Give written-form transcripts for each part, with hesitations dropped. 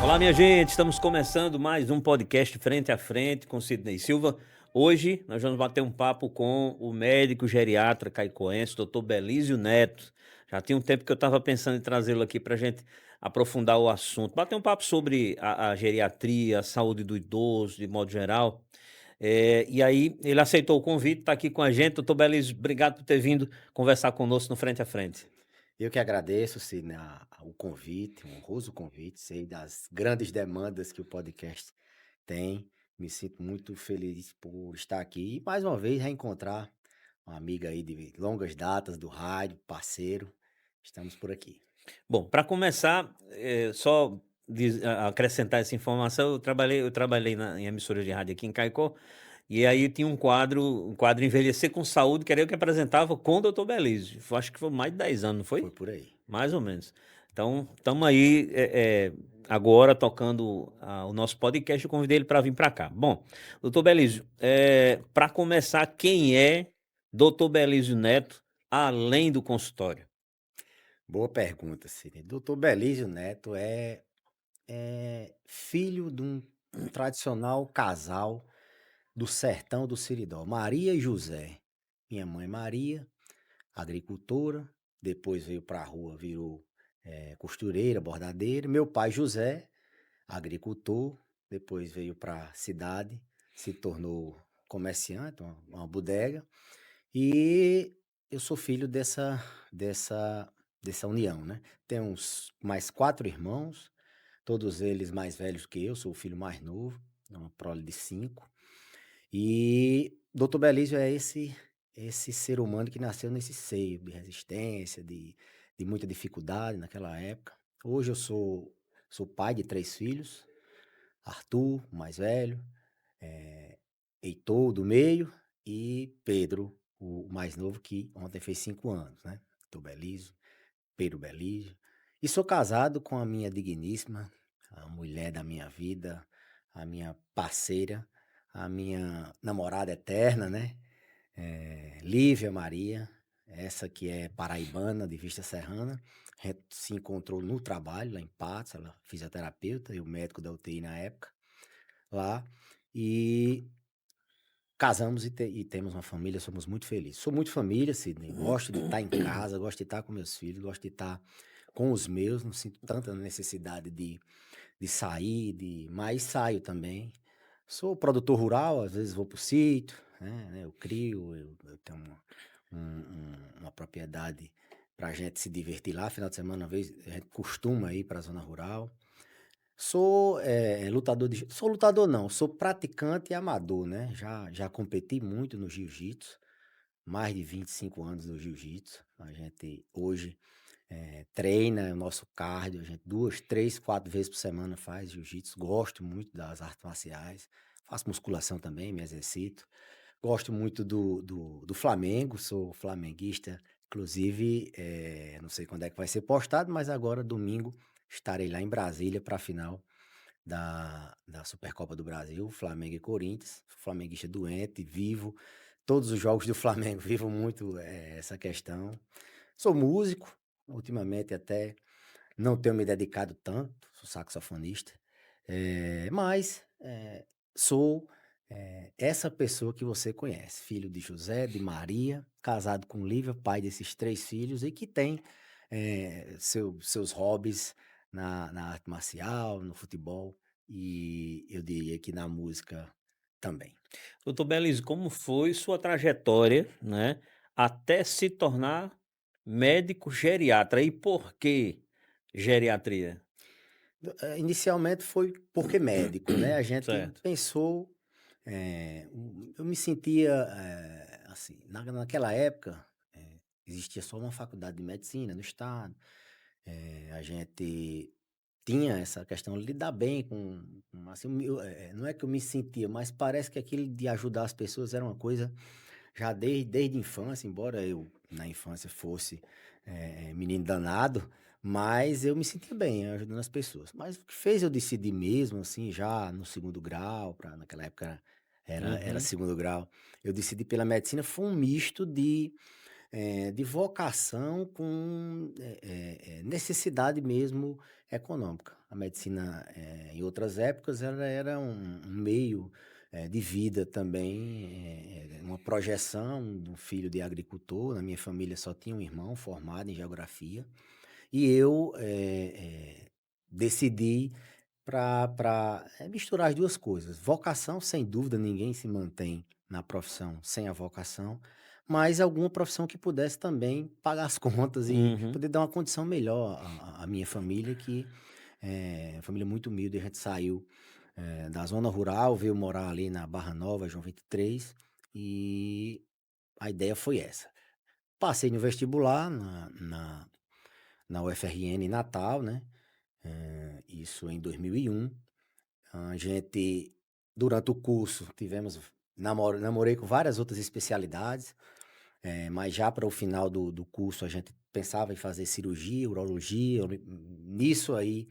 Olá, minha gente, estamos começando mais um podcast Frente a Frente com Sidney Silva. Hoje nós vamos bater um papo com o médico geriatra caicoense, doutor Belísio Neto. Já tinha um tempo que eu estava pensando em trazê-lo aqui para a gente aprofundar o assunto, bater um papo sobre a geriatria, a saúde do idoso, de modo geral. E aí ele aceitou o convite, está aqui com a gente. Doutor Belísio, obrigado por ter vindo conversar conosco no Frente a Frente. Eu que agradeço, Sidney, o convite, um honroso convite. Sei das grandes demandas que o podcast tem. Me sinto muito feliz por estar aqui e mais uma vez reencontrar uma amiga aí de longas datas do rádio, parceiro. Estamos por aqui. Bom, para começar, só acrescentar essa informação, eu trabalhei em emissora de rádio aqui em Caicó, e aí tinha um quadro Envelhecer com Saúde, que era eu que apresentava com o doutor Belísio. Acho que foi mais de 10 anos, não Foi foi? por aí. Mais ou menos. Então, estamos aí agora tocando o nosso podcast, eu convidei ele para vir para cá. Bom, doutor Belísio, para começar, quem é doutor Belísio Neto, além do consultório? Boa pergunta, Sidney. Doutor Belísio Neto é filho de um tradicional casal do sertão do Seridó, Maria e José. Minha mãe Maria, agricultora, depois veio para a rua, virou costureira, bordadeira. Meu pai José, agricultor, depois veio para a cidade, se tornou comerciante, uma bodega. E eu sou filho dessa, dessa união, né? Tenho mais quatro irmãos, todos eles mais velhos que eu, sou o filho mais novo, é uma prole de cinco. E Dr. Belísio é esse ser humano que nasceu nesse seio de resistência, de muita dificuldade naquela época. Hoje eu sou pai de 3 filhos, Arthur, o mais velho, Heitor, do meio, e Pedro, o mais novo, que ontem fez 5 anos, né. Dr. Belísio, Pedro Belísio. E sou casado com a minha digníssima, a mulher da minha vida, a minha parceira, a minha namorada eterna, né, Lívia Maria, essa que é paraibana, de Vista Serrana. A gente se encontrou no trabalho, lá em Patos, ela é fisioterapeuta e o médico da UTI na época, lá. E casamos e temos uma família, somos muito felizes. Sou muito família, Sidney, gosto de estar em casa, gosto de estar com meus filhos, gosto de estar com os meus, não sinto tanta necessidade de sair, mas saio também. Sou produtor rural, às vezes vou para o sítio, né, eu crio, eu tenho uma propriedade para a gente se divertir lá, final de semana, uma vez, a gente costuma ir para a zona rural. Sou lutador não, sou praticante e amador, né, já competi muito no jiu-jitsu, mais de 25 anos no jiu-jitsu. A gente hoje, treina o nosso cardio, a gente 2, 3, 4 vezes por semana faz jiu-jitsu, gosto muito das artes marciais, faço musculação também, me exercito. Gosto muito do Flamengo, sou flamenguista, inclusive, não sei quando é que vai ser postado, mas agora domingo estarei lá em Brasília para a final da Supercopa do Brasil, Flamengo e Corinthians. Sou flamenguista doente, vivo todos os jogos do Flamengo, vivo muito, essa questão. Sou músico, ultimamente até não tenho me dedicado tanto, sou saxofonista, mas, sou, essa pessoa que você conhece, filho de José, de Maria, casado com Lívia, pai desses 3 filhos e que tem, seus hobbies na arte marcial, no futebol e eu diria que na música também. Doutor Belísio, como foi sua trajetória, né, até se tornar médico geriatra e por que geriatria? Inicialmente foi porque médico, né, a gente Certo. pensou, eu me sentia, assim, naquela época, existia só uma faculdade de medicina no estado, a gente tinha essa questão de lidar bem com assim, não é que eu me sentia, mas parece que aquilo de ajudar as pessoas era uma coisa já desde a infância, embora eu na infância fosse, menino danado, mas eu me sentia bem ajudando as pessoas. Mas o que fez eu decidir mesmo, assim, já no segundo grau, naquela época era Uhum. segundo grau, eu decidi pela medicina, foi um misto de, de vocação com necessidade mesmo econômica. A medicina, em outras épocas, ela era um meio de vida também, uma projeção de um filho de agricultor. Na minha família só tinha um irmão formado em geografia, e eu decidi para misturar as duas coisas. Vocação, sem dúvida, ninguém se mantém na profissão sem a vocação, mas alguma profissão que pudesse também pagar as contas e Uhum. poder dar uma condição melhor à minha família, que é uma família muito humilde. A gente saiu da zona rural, veio morar ali na Barra Nova, João 23, e a ideia foi essa. Passei no vestibular na UFRN em Natal, né? Isso em 2001. A gente, durante o curso, namorei com várias outras especialidades, mas já para o final do curso a gente pensava em fazer cirurgia, urologia. Nisso aí,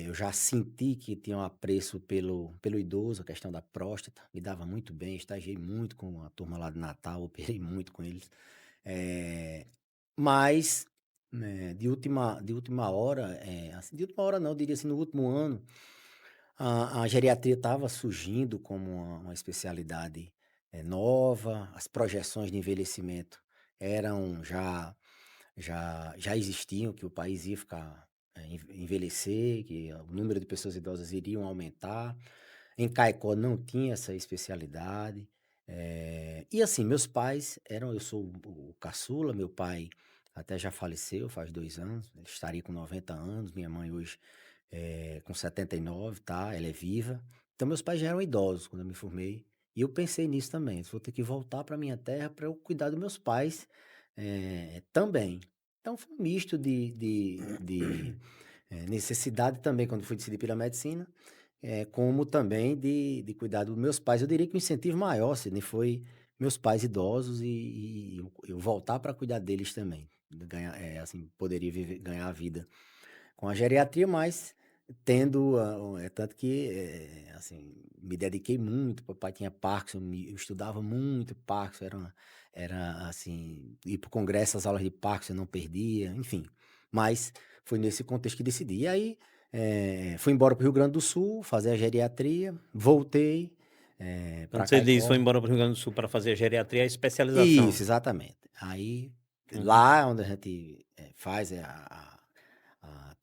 eu já senti que tinha um apreço pelo idoso, a questão da próstata, me dava muito bem, estagiei muito com a turma lá de Natal, operei muito com eles. Eh, mas, de última hora, assim, de última hora não, eu diria assim, no último ano, a geriatria estava surgindo como uma especialidade, nova. As projeções de envelhecimento eram já existiam, que o país ia ficar, envelhecer, que o número de pessoas idosas iriam aumentar. Em Caicó não tinha essa especialidade. E assim, meus pais eram eu sou o caçula. Meu pai até já faleceu faz 2 anos, ele estaria com 90 anos. Minha mãe hoje, com 79, tá, ela é viva. Então meus pais já eram idosos quando eu me formei, e eu pensei nisso também: "Vou ter que voltar para minha terra para eu cuidar dos meus pais, também". Então foi um misto de necessidade também, quando fui decidir pela medicina, como também de cuidar dos meus pais. Eu diria que o incentivo maior, Sidney, foi meus pais idosos, e eu voltar para cuidar deles também. Ganhar, assim, poderia ganhar a vida com a geriatria, mas tendo tanto que, assim, me dediquei muito. Papai tinha Parkinson, eu estudava muito Parkinson, era assim, ir para o congresso, as aulas de Parkinson eu não perdia, enfim. Mas foi nesse contexto que decidi. E aí, fui embora para o Rio Grande do Sul fazer a geriatria, voltei para Quando você diz: "Foi Caicó. embora para o Rio Grande do Sul para fazer geriatria", é especialização. Isso, exatamente. Aí, Uhum. lá onde a gente faz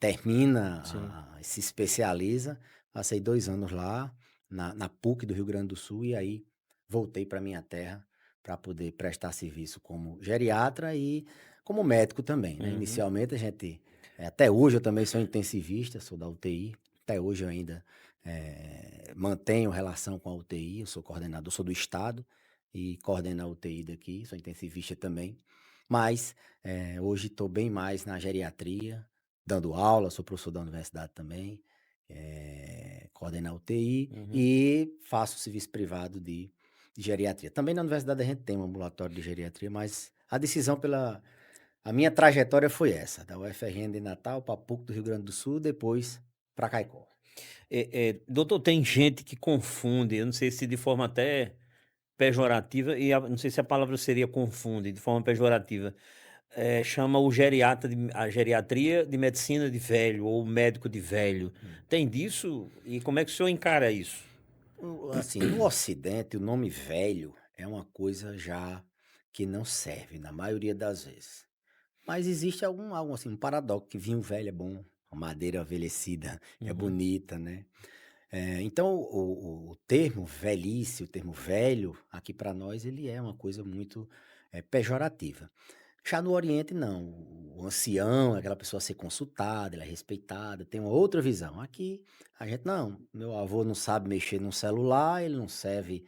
termina, Sim. se especializa. Passei 2 anos lá, na PUC do Rio Grande do Sul, e aí voltei para minha terra para poder prestar serviço como geriatra e como médico também, né. Uhum. Inicialmente a gente, até hoje eu também sou intensivista, sou da UTI. Até hoje eu ainda, mantenho relação com a UTI. Eu sou coordenador, sou do estado e coordeno a UTI daqui, sou intensivista também. Mas, hoje estou bem mais na geriatria, dando aula. Sou professor da universidade também, coordeno a UTI Uhum. e faço serviço privado de geriatria. Também na universidade a gente tem um ambulatório de geriatria, mas a minha trajetória foi essa, da UFRN de Natal pra PUC do Rio Grande do Sul, depois para Caicó. Doutor, tem gente que confunde, eu não sei se de forma até pejorativa, e não sei se a palavra seria confunde, de forma pejorativa, chama a geriatria de medicina de velho ou médico de velho. Tem disso? E como é que o senhor encara isso? Assim, no Ocidente, o nome velho é uma coisa já que não serve na maioria das vezes. Mas existe algo assim, um paradoxo, que vinho velho é bom, a madeira envelhecida é Uhum. bonita, né? Então o termo velhice, o termo velho, aqui para nós, ele é uma coisa muito pejorativa. Já no Oriente não, o ancião é aquela pessoa a ser consultada, ela é respeitada, tem uma outra visão. Aqui a gente não, meu avô não sabe mexer num celular, ele não serve.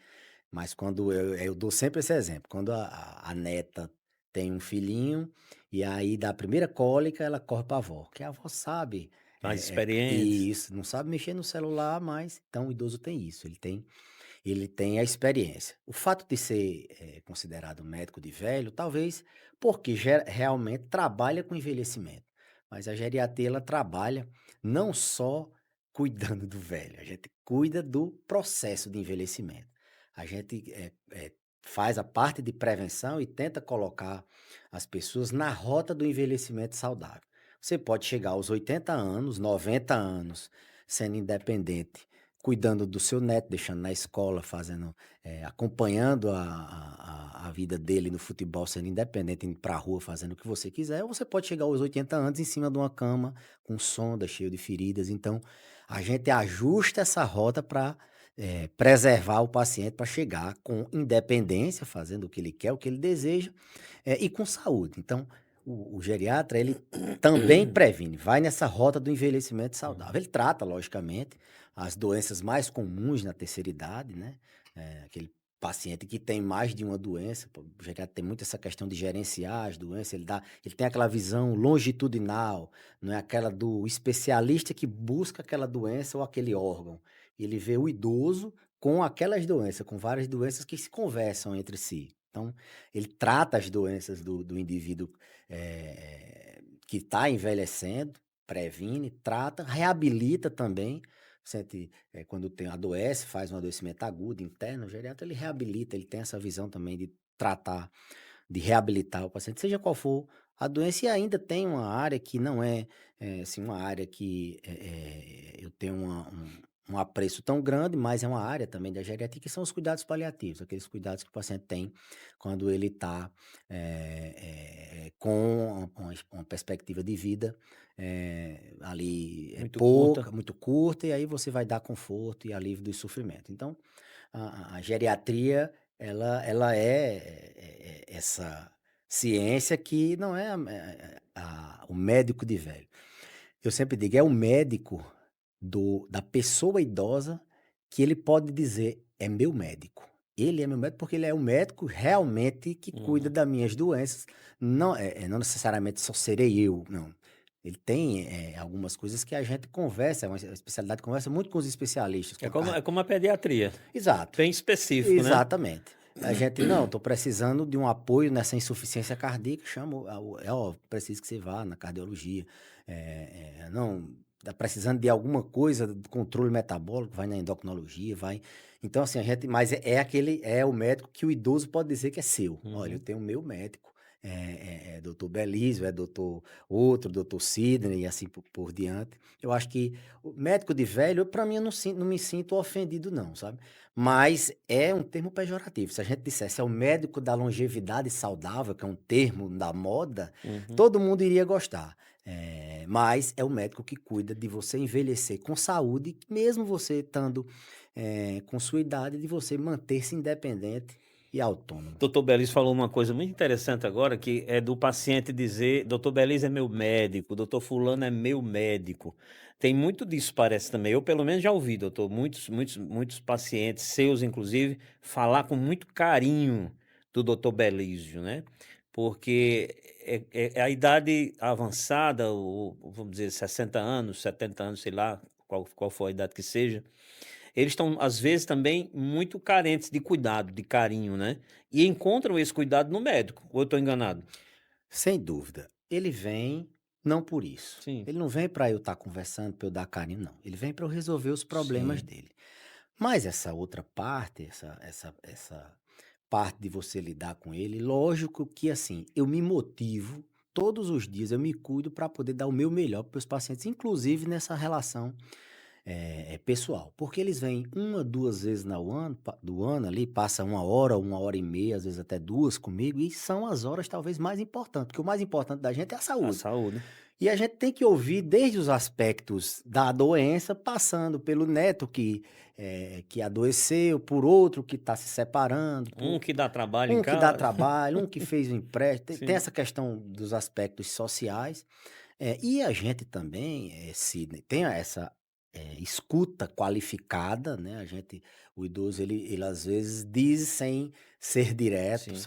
Mas quando eu dou sempre esse exemplo, quando a neta tem um filhinho, e aí dá a primeira cólica, ela corre para a avó, porque a avó sabe, Mais experientes. isso, não sabe mexer no celular, mas então o idoso tem isso, ele tem a experiência. O fato de ser, considerado médico de velho, talvez porque realmente trabalha com envelhecimento, mas a geriatria ela trabalha não só cuidando do velho, a gente cuida do processo de envelhecimento. A gente, faz a parte de prevenção e tenta colocar as pessoas na rota do envelhecimento saudável. Você pode chegar aos 80 anos, 90 anos, sendo independente, cuidando do seu neto, deixando na escola, acompanhando a vida dele no futebol, sendo independente, indo para a rua, fazendo o que você quiser, ou você pode chegar aos 80 anos em cima de uma cama, com sonda, cheio de feridas. Então, a gente ajusta essa rota para preservar o paciente para chegar com independência, fazendo o que ele quer, o que ele deseja, e com saúde. Então, o geriatra, ele também previne, vai nessa rota do envelhecimento saudável. Ele trata, logicamente, as doenças mais comuns na terceira idade, né? Aquele paciente que tem mais de uma doença, pô, o geriatra tem muito essa questão de gerenciar as doenças, ele tem aquela visão longitudinal, não é aquela do especialista que busca aquela doença ou aquele órgão. Ele vê o idoso com aquelas doenças, com várias doenças que se conversam entre si. Então, ele trata as doenças do indivíduo que está envelhecendo, previne, trata, reabilita também. Quando adoece, faz um adoecimento agudo, interno, o geriatra ele reabilita, ele tem essa visão também de tratar, de reabilitar o paciente, seja qual for a doença, e ainda tem uma área que não assim, uma área que eu tenho um apreço tão grande, mas é uma área também da geriatria, que são os cuidados paliativos, aqueles cuidados que o paciente tem quando ele está com uma perspectiva de vida ali Muito curta. pouca, muito curta, e aí você vai dar conforto e alívio do sofrimento. Então, a geriatria, ela essa ciência que não é o médico de velho. Eu sempre digo, é o médico da pessoa idosa que ele pode dizer: "É meu médico". Ele é meu médico, porque ele é o médico realmente que cuida Uhum. das minhas doenças, não necessariamente só serei eu, não. Ele tem, algumas coisas que a gente conversa, é uma especialidade, conversa muito com os especialistas, É com como, a é como a pediatria, exato. bem específico, né? Exatamente. A gente: "Não, estou precisando de um apoio nessa insuficiência cardíaca", chamo preciso que você vá na cardiologia. Não, está precisando de alguma coisa do controle metabólico, vai na endocrinologia, vai então assim, mas é o médico que o idoso pode dizer que é seu. "Olha, eu Uhum. tenho o meu médico, doutor Belísio, é doutor outro, doutor Sidney", e assim por diante. Eu acho que o médico de velho, para mim, eu não me sinto ofendido não, sabe. Mas é um termo pejorativo. Se a gente dissesse: "É o médico da longevidade saudável", que é um termo da moda, Uhum. todo mundo iria gostar. Mas é o médico que cuida de você envelhecer com saúde, mesmo você estando, com sua idade, de você manter-se independente e autônomo. Doutor Belis falou uma coisa muito interessante agora, que é do paciente dizer: "Doutor Belis é meu médico, doutor fulano é meu médico". Tem muito disso, parece também. Eu pelo menos já ouvi, doutor, muitos pacientes seus inclusive, falar com muito carinho do doutor Belísio, né. Porque é a idade avançada, ou vamos dizer 60 anos, 70 anos, sei lá, qual for a idade que seja, eles estão, às vezes, também muito carentes de cuidado, de carinho, né, e encontram esse cuidado no médico, ou eu estou enganado? Sem dúvida. Ele vem não por isso. Sim, Ele não vem para eu estar conversando, para eu dar carinho, não. Ele vem para eu resolver os problemas sim. dele. Mas essa outra parte, essa parte de você lidar com ele, lógico que assim, eu me motivo todos os dias, eu me cuido para poder dar o meu melhor para os pacientes, inclusive nessa relação pessoal. Porque eles vêm uma, duas vezes do ano ali, passa uma hora e meia, às vezes até duas comigo, e são as horas talvez mais importantes, porque o mais importante da gente é a A saúde. saúde. E a gente tem que ouvir desde os aspectos da doença, passando pelo neto que adoeceu, por outro que está se separando, Um por que dá trabalho em um que dá casa. trabalho, um que fez um empréstimo. Tem Sim. essa questão dos aspectos sociais. E a gente também, Sidney, tem essa escuta qualificada, né? O idoso, ele às vezes diz sem ser direto, Sim.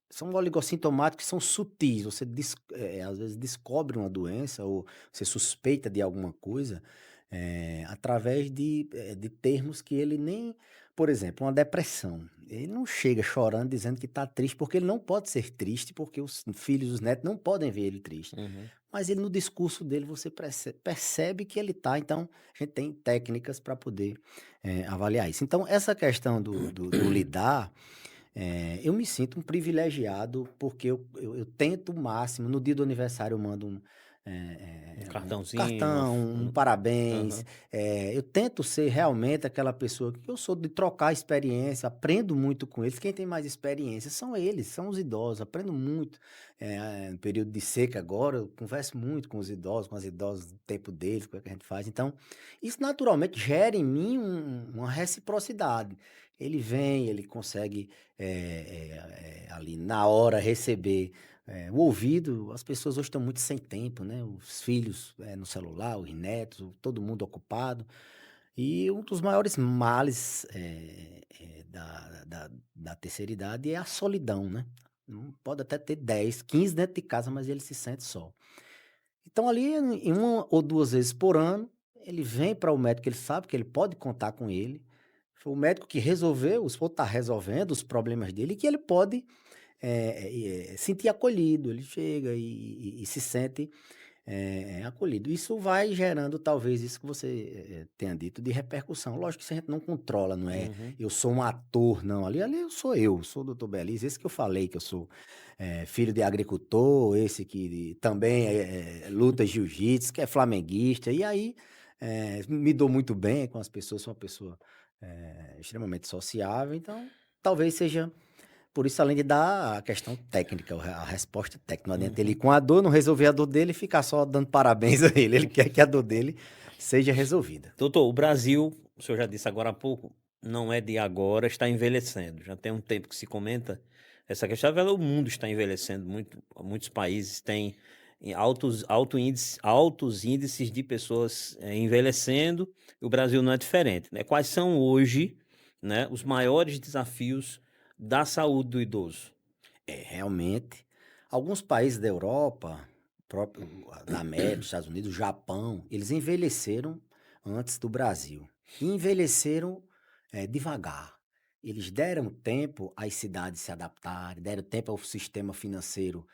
são oligossintomáticos que são sutis. Você às vezes descobre uma doença ou você suspeita de alguma coisa através de termos que ele nem. Por exemplo, uma depressão. Ele não chega chorando dizendo que está triste, porque ele não pode ser triste, porque os filhos, os netos não podem ver ele triste. Uhum. mas ele no discurso dele você percebe que ele está. Então, a gente tem técnicas para poder avaliar isso. Então, essa questão do lidar, eu me sinto um privilegiado porque eu tento o máximo. No dia do aniversário eu mando Um um cartãozinho, cartão, um parabéns. aham. Eu tento ser realmente aquela pessoa que eu sou, de trocar experiência, aprendo muito com eles. Quem tem mais experiência são eles, são os idosos, aprendo muito. No período de seca agora, eu converso muito com os idosos, com as idosas do tempo deles, como é que a gente faz. Então, isso naturalmente gera em mim uma reciprocidade. Ele vem, ele consegue ali na hora receber o ouvido. As pessoas hoje estão muito sem tempo, né? Os filhos no celular, os netos, todo mundo ocupado. E um dos maiores males da terceira idade é a solidão, né? Não pode até ter 10, 15 dentro de casa, mas ele se sente só. Então, ali, em uma ou duas vezes por ano, ele vem para o médico, ele sabe que ele pode contar com ele. Foi o médico que resolveu, o senhor está resolvendo os problemas dele, e que ele pode sentir acolhido. Ele chega e se sente acolhido. Isso vai gerando, talvez, isso que você tenha dito, de repercussão. Lógico que a gente não controla, não é Uhum. eu sou um ator, não. Ali eu sou o doutor Belize, esse que eu falei, que eu sou filho de agricultor, esse que também luta jiu-jitsu, que é flamenguista, e aí me dou muito bem com as pessoas, sou uma pessoa extremamente sociável, então talvez seja por isso, além de dar a questão técnica, a resposta técnica. Não adianta ele ir Uhum. com a dor, não resolver a dor dele e ficar só dando parabéns a ele. Ele quer que a dor dele seja resolvida. Doutor, o Brasil, o senhor já disse agora há pouco, não é de agora, está envelhecendo. Já tem um tempo que se comenta essa questão. O mundo está envelhecendo, muitos países têm altos índices de pessoas envelhecendo, e o Brasil não é diferente, né? Quais são hoje, né, os maiores desafios da saúde do idoso? Realmente, alguns países da Europa, da América, dos Estados Unidos, Japão, eles envelheceram antes do Brasil. E envelheceram devagar. Eles deram tempo às cidades se adaptarem, deram tempo ao sistema financeiro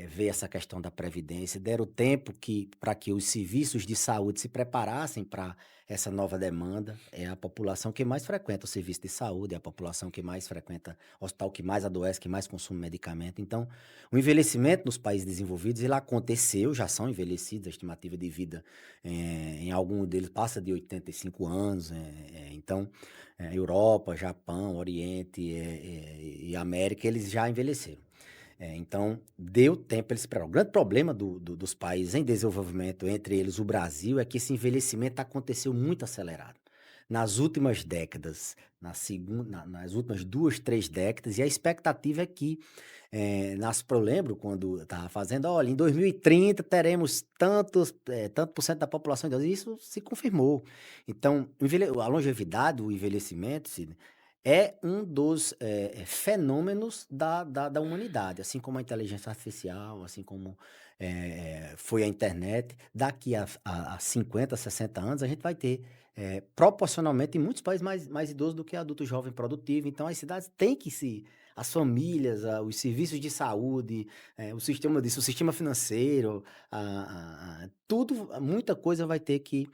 ver essa questão da previdência, deram tempo para que os serviços de saúde se preparassem para essa nova demanda. É a população que mais frequenta o serviço de saúde, é a população que mais frequenta o hospital, que mais adoece, que mais consome medicamento. Então, o envelhecimento nos países desenvolvidos, ele aconteceu, já são envelhecidos, a estimativa de vida em algum deles passa de 85 anos. Então, Europa, Japão, Oriente e América, eles já envelheceram. Então, deu tempo para eles esperar. O grande problema dos países em desenvolvimento, entre eles o Brasil, é que esse envelhecimento aconteceu muito acelerado. Nas últimas décadas, nas últimas 2, 3 décadas, e a expectativa é que, eu lembro quando eu estava fazendo, olha, em 2030 teremos tanto por cento da população idosa, e isso se confirmou. Então, a longevidade, o envelhecimento, Sidney, é um dos fenômenos da humanidade, assim como a inteligência artificial, assim como foi a internet. Daqui a 50, 60 anos, a gente vai ter, proporcionalmente, em muitos países, mais idosos do que adulto jovem produtivo. Então, as cidades têm que se. As famílias, os serviços de saúde, o sistema financeiro, tudo, muita coisa vai ter que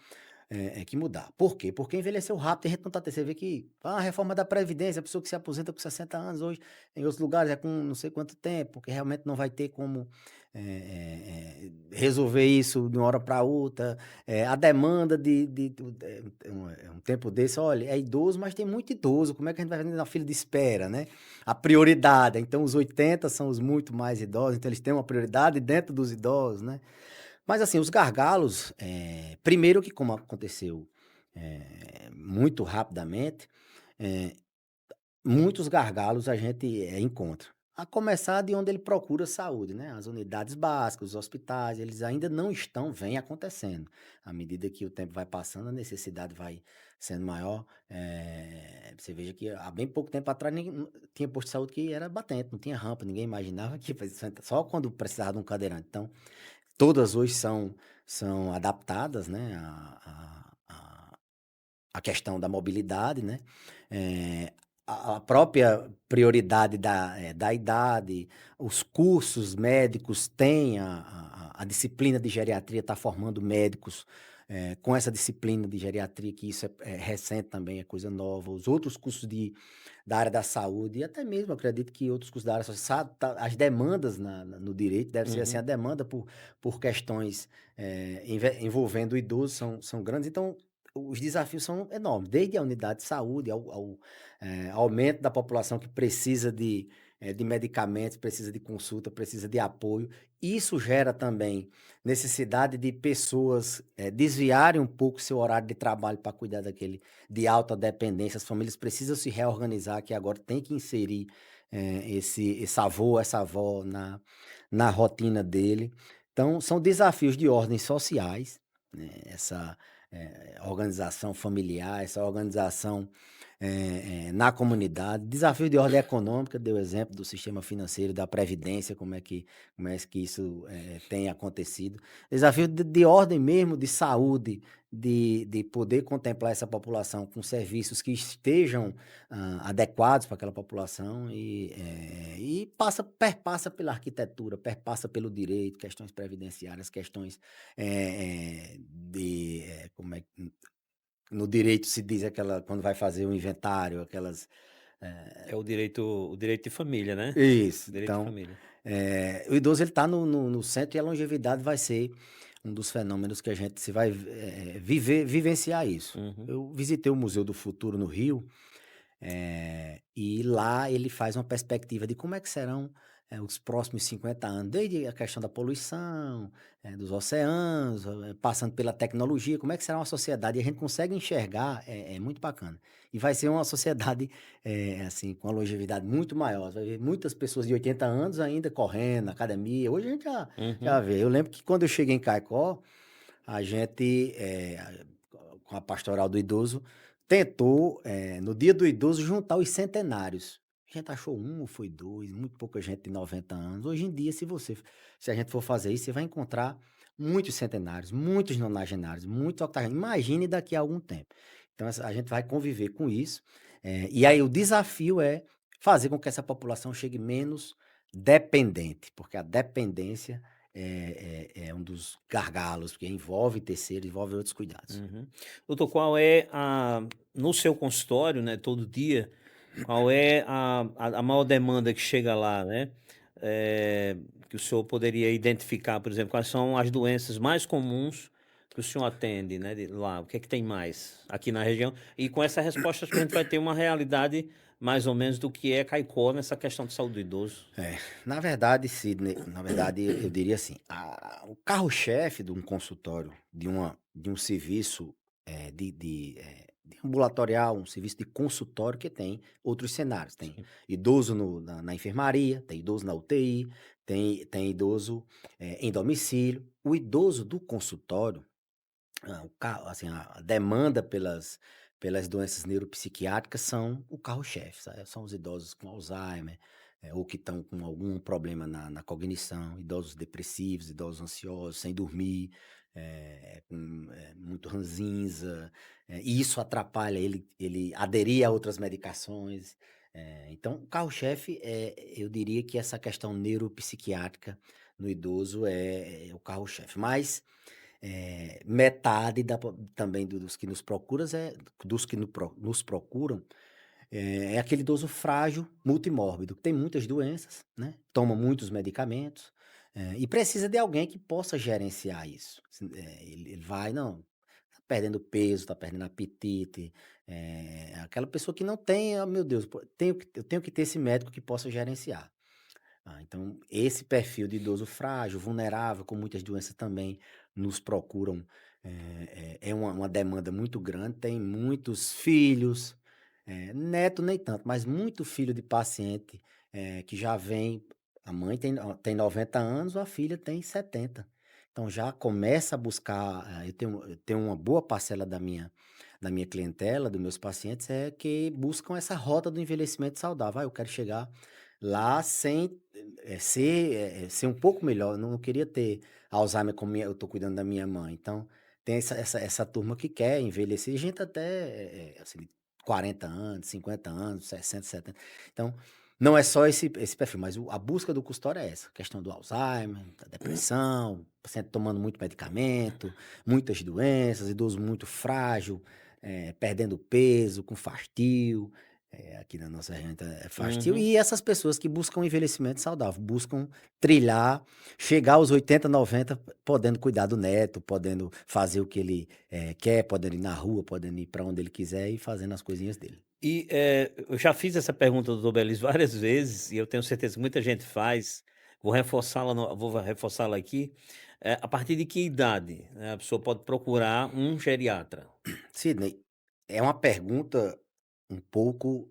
mudar. Por quê? Porque envelheceu rápido e a gente não tá tendo. Você vê que a reforma da Previdência, a pessoa que se aposenta com 60 anos hoje, em outros lugares é com não sei quanto tempo, porque realmente não vai ter como resolver isso de uma hora para outra. A demanda um tempo desse, olha, é idoso, mas tem muito idoso. Como é que a gente vai fazer na fila de espera, né? A prioridade. Então, os 80 são os muito mais idosos, então eles têm uma prioridade dentro dos idosos, né? Mas assim, os gargalos, primeiro que como aconteceu muito rapidamente, eh, muitos gargalos a gente encontra. A começar de onde ele procura saúde, né? As unidades básicas, os hospitais, eles ainda não estão, vem acontecendo. À medida que o tempo vai passando, a necessidade vai sendo maior. Você veja que há bem pouco tempo atrás tinha posto de saúde que era batente, não tinha rampa, ninguém imaginava que só quando precisava de um cadeirante. Então, todas hoje são adaptadas, né, a questão da mobilidade, né, a própria prioridade da idade, os cursos médicos têm a disciplina de geriatria está formando médicos com essa disciplina de geriatria, que isso é recente também, é coisa nova. Os outros cursos da área da saúde, e até mesmo, eu acredito que outros cursos da área social, as demandas no direito, deve ser assim, a Uhum. demanda por questões envolvendo o idoso são grandes, então os desafios são enormes, desde a unidade de saúde ao aumento da população que precisa de medicamentos, precisa de consulta, precisa de apoio. Isso gera também necessidade de pessoas desviarem um pouco seu horário de trabalho para cuidar de alta dependência. As famílias precisam se reorganizar, que agora tem que inserir esse avô, essa avó na rotina dele. Então, são desafios de ordens sociais, né? Essa organização familiar, essa organização na comunidade, desafio de ordem econômica, deu exemplo do sistema financeiro, da previdência, como é que isso tem acontecido. Desafio de ordem mesmo, de saúde, de poder contemplar essa população com serviços que estejam adequados para aquela população e perpassa pela arquitetura, perpassa pelo direito, questões previdenciárias, questões como é que no direito se diz aquela quando vai fazer o inventário, aquelas É o direito de família, né? isso. Direito de Então, família. o idoso ele está no centro e a longevidade vai ser um dos fenômenos que a gente se vai vivenciar isso. Uhum. Eu visitei o Museu do Futuro no Rio, e lá ele faz uma perspectiva de como é que serão os próximos 50 anos, desde a questão da poluição, dos oceanos, passando pela tecnologia, como é que será uma sociedade, e a gente consegue enxergar, é muito bacana. E vai ser uma sociedade, assim, com uma longevidade muito maior. Você vai ver muitas pessoas de 80 anos ainda correndo na academia. Hoje a gente já Uhum. vê. Eu lembro que quando eu cheguei em Caicó, a gente, com a Pastoral do Idoso, tentou, no Dia do Idoso, juntar os centenários. A gente achou um ou foi dois, muito pouca gente de 90 anos. Hoje em dia, se a gente for fazer isso, você vai encontrar muitos centenários, muitos nonagenários, muitos octogenários. Imagine daqui a algum tempo. Então, a gente vai conviver com isso. E aí, o desafio é fazer com que essa população chegue menos dependente, porque a dependência é um dos gargalos, porque envolve terceiro, envolve outros cuidados. Uhum. Doutor, qual é no seu consultório, né, todo dia, qual é a maior demanda que chega lá, né? Que o senhor poderia identificar, por exemplo, quais são as doenças mais comuns que o senhor atende, né, lá? O que é que tem mais aqui na região? E com essa resposta, acho que a gente vai ter uma realidade mais ou menos do que é Caicó nessa questão de saúde do idoso. Na verdade, Sidney, na verdade, eu diria assim, o carro-chefe de um consultório, de um serviço de ambulatorial, um serviço de consultório que tem outros cenários. Tem Sim. idoso na enfermaria, tem idoso na UTI, tem idoso em domicílio. O idoso do consultório, assim, a demanda pelas doenças neuropsiquiátricas são o carro-chefe, sabe? São os idosos com Alzheimer, ou que estão com algum problema na cognição, idosos depressivos, idosos ansiosos, sem dormir, com muito ranzinza, e isso atrapalha ele aderir a outras medicações. Então, o carro-chefe, eu diria que essa questão neuropsiquiátrica no idoso é o carro-chefe. Mas metade também dos que nos procuram dos que nos procuram, é aquele idoso frágil, multimórbido, que tem muitas doenças, né? Toma muitos medicamentos, e precisa de alguém que possa gerenciar isso. Ele vai, não, tá perdendo peso, tá perdendo apetite, aquela pessoa que não tem, oh, meu Deus, pô, eu tenho que ter esse médico que possa gerenciar. Então, esse perfil de idoso frágil, vulnerável, com muitas doenças também nos procuram. É uma demanda muito grande. Tem muitos filhos, neto nem tanto, mas muito filho de paciente que já vem. A mãe tem 90 anos, a filha tem 70. Então já começa a buscar. Eu tenho uma boa parcela da minha clientela, dos meus pacientes, que buscam essa rota do envelhecimento saudável. Eu quero chegar lá sem ser um pouco melhor. Eu não queria ter Alzheimer como eu estou cuidando da minha mãe. Então, tem essa turma que quer envelhecer, gente até assim, 40 anos, 50 anos, 60, 70. Então, Não é só esse perfil, mas a busca do consultório é essa, a questão do Alzheimer, da depressão, paciente tomando muito medicamento, muitas doenças, idoso muito frágil, perdendo peso, com fastio, aqui na nossa gente é fastio, Uhum. e essas pessoas que buscam um envelhecimento saudável, buscam trilhar, chegar aos 80, 90, podendo cuidar do neto, podendo fazer o que ele quer, podendo ir na rua, podendo ir para onde ele quiser e fazendo as coisinhas dele. E, eu já fiz essa pergunta doutor Belis várias vezes, e eu tenho certeza que muita gente faz, vou reforçá-la aqui. A partir de que idade, né, a pessoa pode procurar um geriatra? Sidney, é uma pergunta um pouco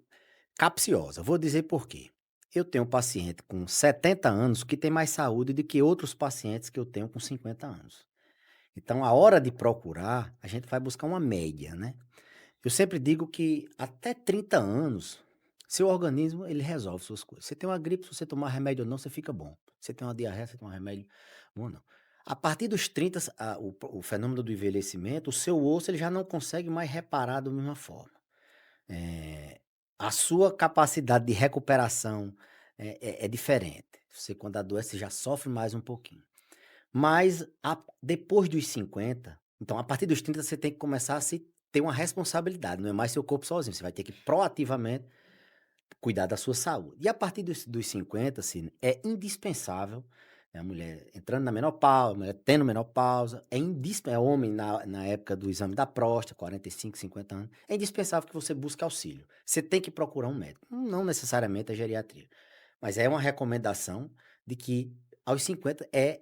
capciosa. Vou dizer por quê. Eu tenho um paciente com 70 anos que tem mais saúde do que outros pacientes que eu tenho com 50 anos. Então, a hora de procurar, a gente vai buscar uma média, né? Eu sempre digo que até 30 anos, seu organismo ele resolve suas coisas. Você tem uma gripe, se você tomar remédio ou não, você fica bom. Você tem uma diarreia, você toma remédio bom ou não. A partir dos 30, o fenômeno do envelhecimento, o seu osso ele já não consegue mais reparar da mesma forma. Eh, a sua capacidade de recuperação é diferente. Você, quando adoece, já sofre mais um pouquinho. Mas depois dos 50, então a partir dos 30 você tem que começar a se ter uma responsabilidade, não é mais seu corpo sozinho, você vai ter que proativamente cuidar da sua saúde. E a partir dos 50, assim, é indispensável, né, a mulher entrando na menopausa, a mulher tendo menopausa, é homem na época do exame da próstata, 45, 50 anos, é indispensável que você busque auxílio. Você tem que procurar um médico, não necessariamente a geriatria, mas é uma recomendação de que aos 50 é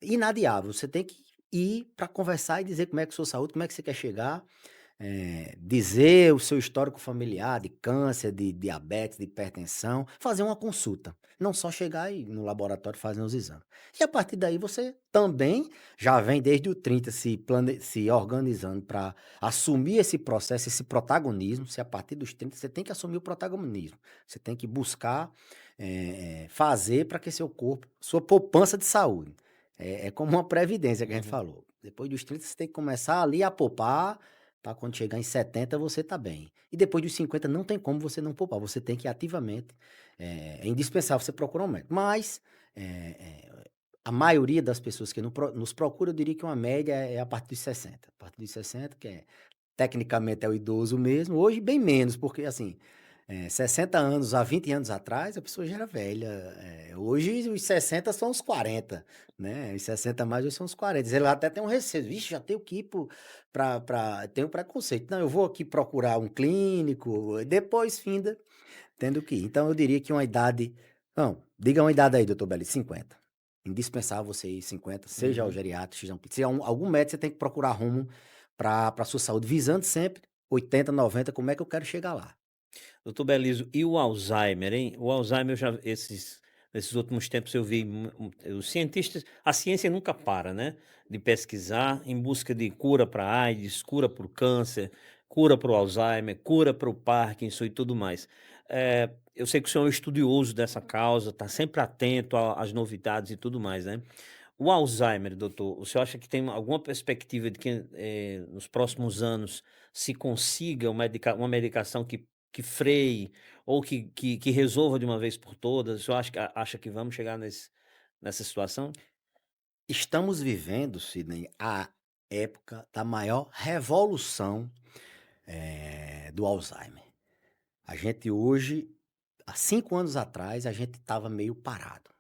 inadiável, você tem que ir para conversar e dizer como é que é a sua saúde, como é que você quer chegar, dizer o seu histórico familiar de câncer, de diabetes, de hipertensão, fazer uma consulta, não só chegar e no laboratório fazer os exames. E a partir daí você também já vem desde o 30 se organizando para assumir esse processo, esse protagonismo. Se a partir dos 30 você tem que assumir o protagonismo, você tem que buscar fazer para que seu corpo, sua poupança de saúde, é como uma previdência que a gente Uhum. falou. Depois dos 30 você tem que começar ali a poupar, para quando chegar em 70 você tá bem. E depois dos 50 não tem como você não poupar, você tem que ativamente, é indispensável você procurar um médico. Mas, a maioria das pessoas que nos procura, eu diria que uma média é a partir dos 60. A partir dos 60, que tecnicamente é o idoso mesmo, hoje bem menos, porque assim, 60 anos há 20 anos atrás, a pessoa já era velha. Hoje os 60 são os 40, né? Os 60 mais hoje são os 40. Ele até tem um receio. Vixe, já tenho que ir tem um preconceito. Não, eu vou aqui procurar um clínico, e depois finda tendo que ir. Então eu diria que uma idade. Não, diga uma idade aí, doutor Belli, 50. Indispensável você ir 50, seja ao Uhum. geriatra, seja algum médico, você tem que procurar rumo para a sua saúde, visando sempre 80, 90, como é que eu quero chegar lá. Doutor Belísio, e o Alzheimer, hein? O Alzheimer, nesses últimos tempos eu vi os cientistas, a ciência nunca para, né? De pesquisar em busca de cura para AIDS, cura para o câncer, cura para o Alzheimer, cura para o Parkinson e tudo mais. Eu sei que o senhor é um estudioso dessa causa, está sempre atento às novidades e tudo mais, né? O Alzheimer, doutor, o senhor acha que tem alguma perspectiva de que nos próximos anos se consiga uma medicação que freie ou que resolva de uma vez por todas? O senhor acha que vamos chegar nessa situação? Estamos vivendo, Sidney, a época da maior revolução, do Alzheimer. A gente hoje, há 5 anos atrás, a gente estava meio parado.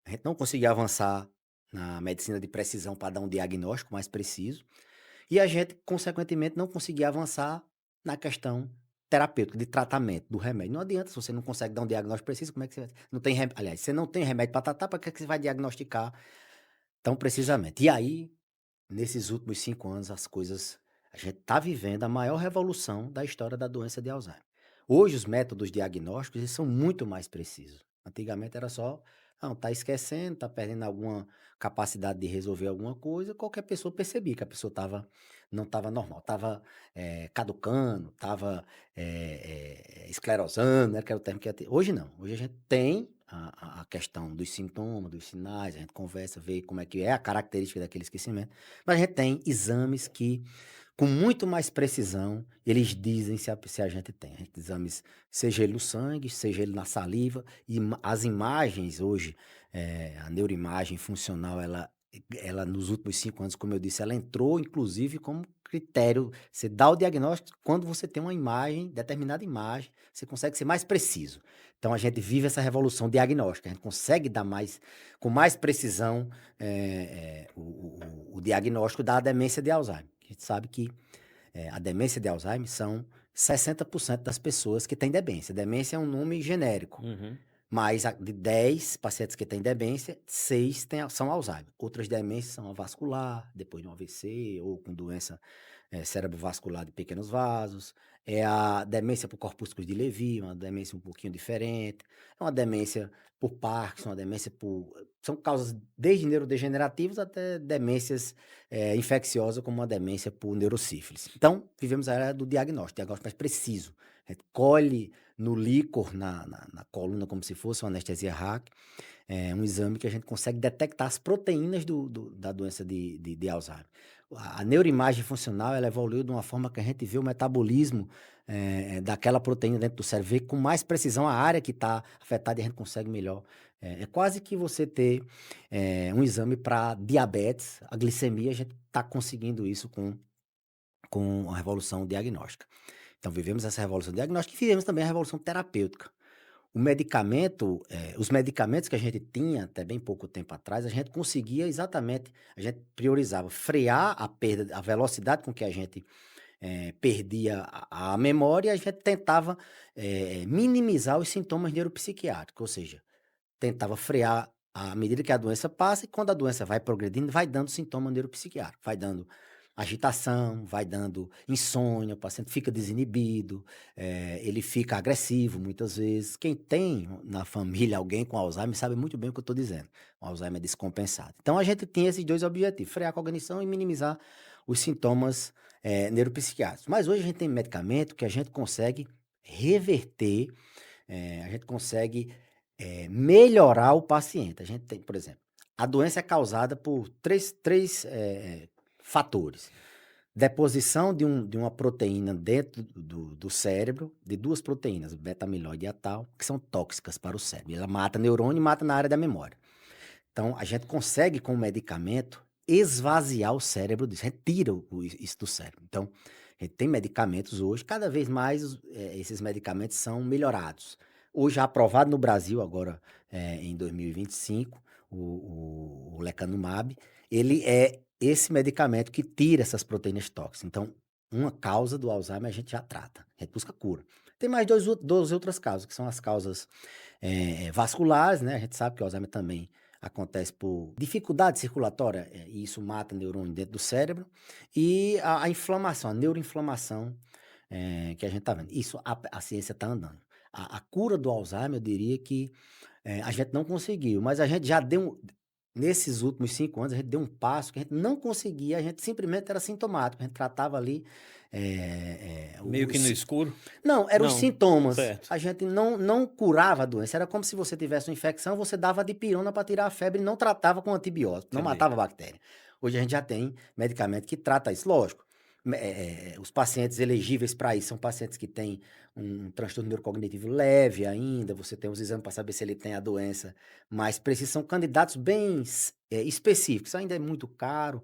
A gente não conseguia avançar na medicina de precisão para dar um diagnóstico mais preciso, e a gente, consequentemente, não conseguia avançar na questão terapêutica, de tratamento do remédio. Não adianta, se você não consegue dar um diagnóstico preciso, como é que você não tem aliás, você não tem remédio para tratar, para que você vai diagnosticar tão precisamente? E aí, nesses últimos 5 anos, a gente está vivendo a maior revolução da história da doença de Alzheimer. Hoje, os métodos diagnósticos eles são muito mais precisos. Antigamente era só, não, tá esquecendo, tá perdendo alguma capacidade de resolver alguma coisa, qualquer pessoa percebia que a pessoa não estava normal, estava caducando, estava esclerosando, né, que era o termo que ia ter. Hoje não, hoje a gente tem a questão dos sintomas, dos sinais, a gente conversa, vê como é que é a característica daquele esquecimento, mas a gente tem exames que com muito mais precisão, eles dizem se a gente tem. A gente tem exames, seja ele no sangue, seja ele na saliva, e as imagens hoje, a neuroimagem funcional, ela nos últimos 5 anos, como eu disse, ela entrou inclusive como critério. Você dá o diagnóstico quando você tem uma imagem, determinada imagem, você consegue ser mais preciso. Então a gente vive essa revolução diagnóstica, a gente consegue dar com mais precisão o diagnóstico da demência de Alzheimer. A gente sabe que a demência de Alzheimer são 60% das pessoas que têm demência. Demência é um nome genérico, Uhum. mas de 10 pacientes que têm demência, 6 são Alzheimer. Outras demências são a vascular, depois de um AVC, ou com doença cerebrovascular de pequenos vasos. É a demência por corpúsculos de Lewy, uma demência um pouquinho diferente. É uma demência por Parkinson, uma demência por... São causas desde neurodegenerativas até demências infecciosas, como uma demência por neurosífilis. Então, vivemos a era do diagnóstico mais preciso. A gente colhe no líquor, na coluna, como se fosse uma anestesia RAC, um exame que a gente consegue detectar as proteínas da doença de Alzheimer. A neuroimagem funcional, ela evoluiu de uma forma que a gente vê o metabolismo daquela proteína dentro do cérebro, vê com mais precisão a área que está afetada e a gente consegue melhor. É quase que você ter um exame para diabetes, a glicemia, a gente está conseguindo isso com a revolução diagnóstica. Então, vivemos essa revolução diagnóstica e vivemos também a revolução terapêutica. Os medicamentos que a gente tinha até bem pouco tempo atrás, a gente conseguia exatamente, a gente priorizava frear a perda, a velocidade com que a gente perdia a memória, e a gente tentava minimizar os sintomas neuropsiquiátricos, ou seja, tentava frear à medida que a doença passa, e quando a doença vai progredindo, vai dando sintoma neuropsiquiátrico, vai dando agitação, vai dando insônia, o paciente fica desinibido, ele fica agressivo muitas vezes. Quem tem na família alguém com Alzheimer sabe muito bem o que eu estou dizendo, o Alzheimer descompensado. Então a gente tinha esses dois objetivos, frear a cognição e minimizar os sintomas neuropsiquiátricos. Mas hoje a gente tem medicamento que a gente consegue reverter, a gente consegue melhorar o paciente. A gente tem, por exemplo, a doença é causada por três fatores. Deposição de uma proteína dentro do cérebro, de duas proteínas, beta-amiloide e a tal, que são tóxicas para o cérebro. Ela mata neurônio e mata na área da memória. Então, a gente consegue, com o medicamento, esvaziar o cérebro disso, retira isso do cérebro. Então, a gente tem medicamentos hoje, cada vez mais esses medicamentos são melhorados. Hoje, aprovado no Brasil, agora em 2025, o lecanemab, ele é esse medicamento que tira essas proteínas tóxicas. Então, uma causa do Alzheimer a gente já trata, a gente busca cura. Tem mais duas outras causas, que são as causas vasculares, né? A gente sabe que o Alzheimer também acontece por dificuldade circulatória, e isso mata neurônio dentro do cérebro, e a inflamação, a neuroinflamação que a gente está vendo. Isso a ciência está andando. A cura do Alzheimer, eu diria que a gente não conseguiu, mas a gente já deu, nesses últimos 5 anos, a gente deu um passo que a gente não conseguia, a gente simplesmente era sintomático, a gente tratava ali Meio que no escuro? não, eram os Não, sintomas. certo. A gente não curava a doença. Era como se você tivesse uma infecção, você dava dipirona para tirar a febre e não tratava com antibiótico, não Entendi. matava a bactéria. Hoje a gente já tem medicamento que trata isso. Lógico, os pacientes elegíveis para isso são pacientes que têm um transtorno neurocognitivo leve ainda, você tem os exames para saber se ele tem a doença, mas são candidatos bem específicos. Ainda é muito caro,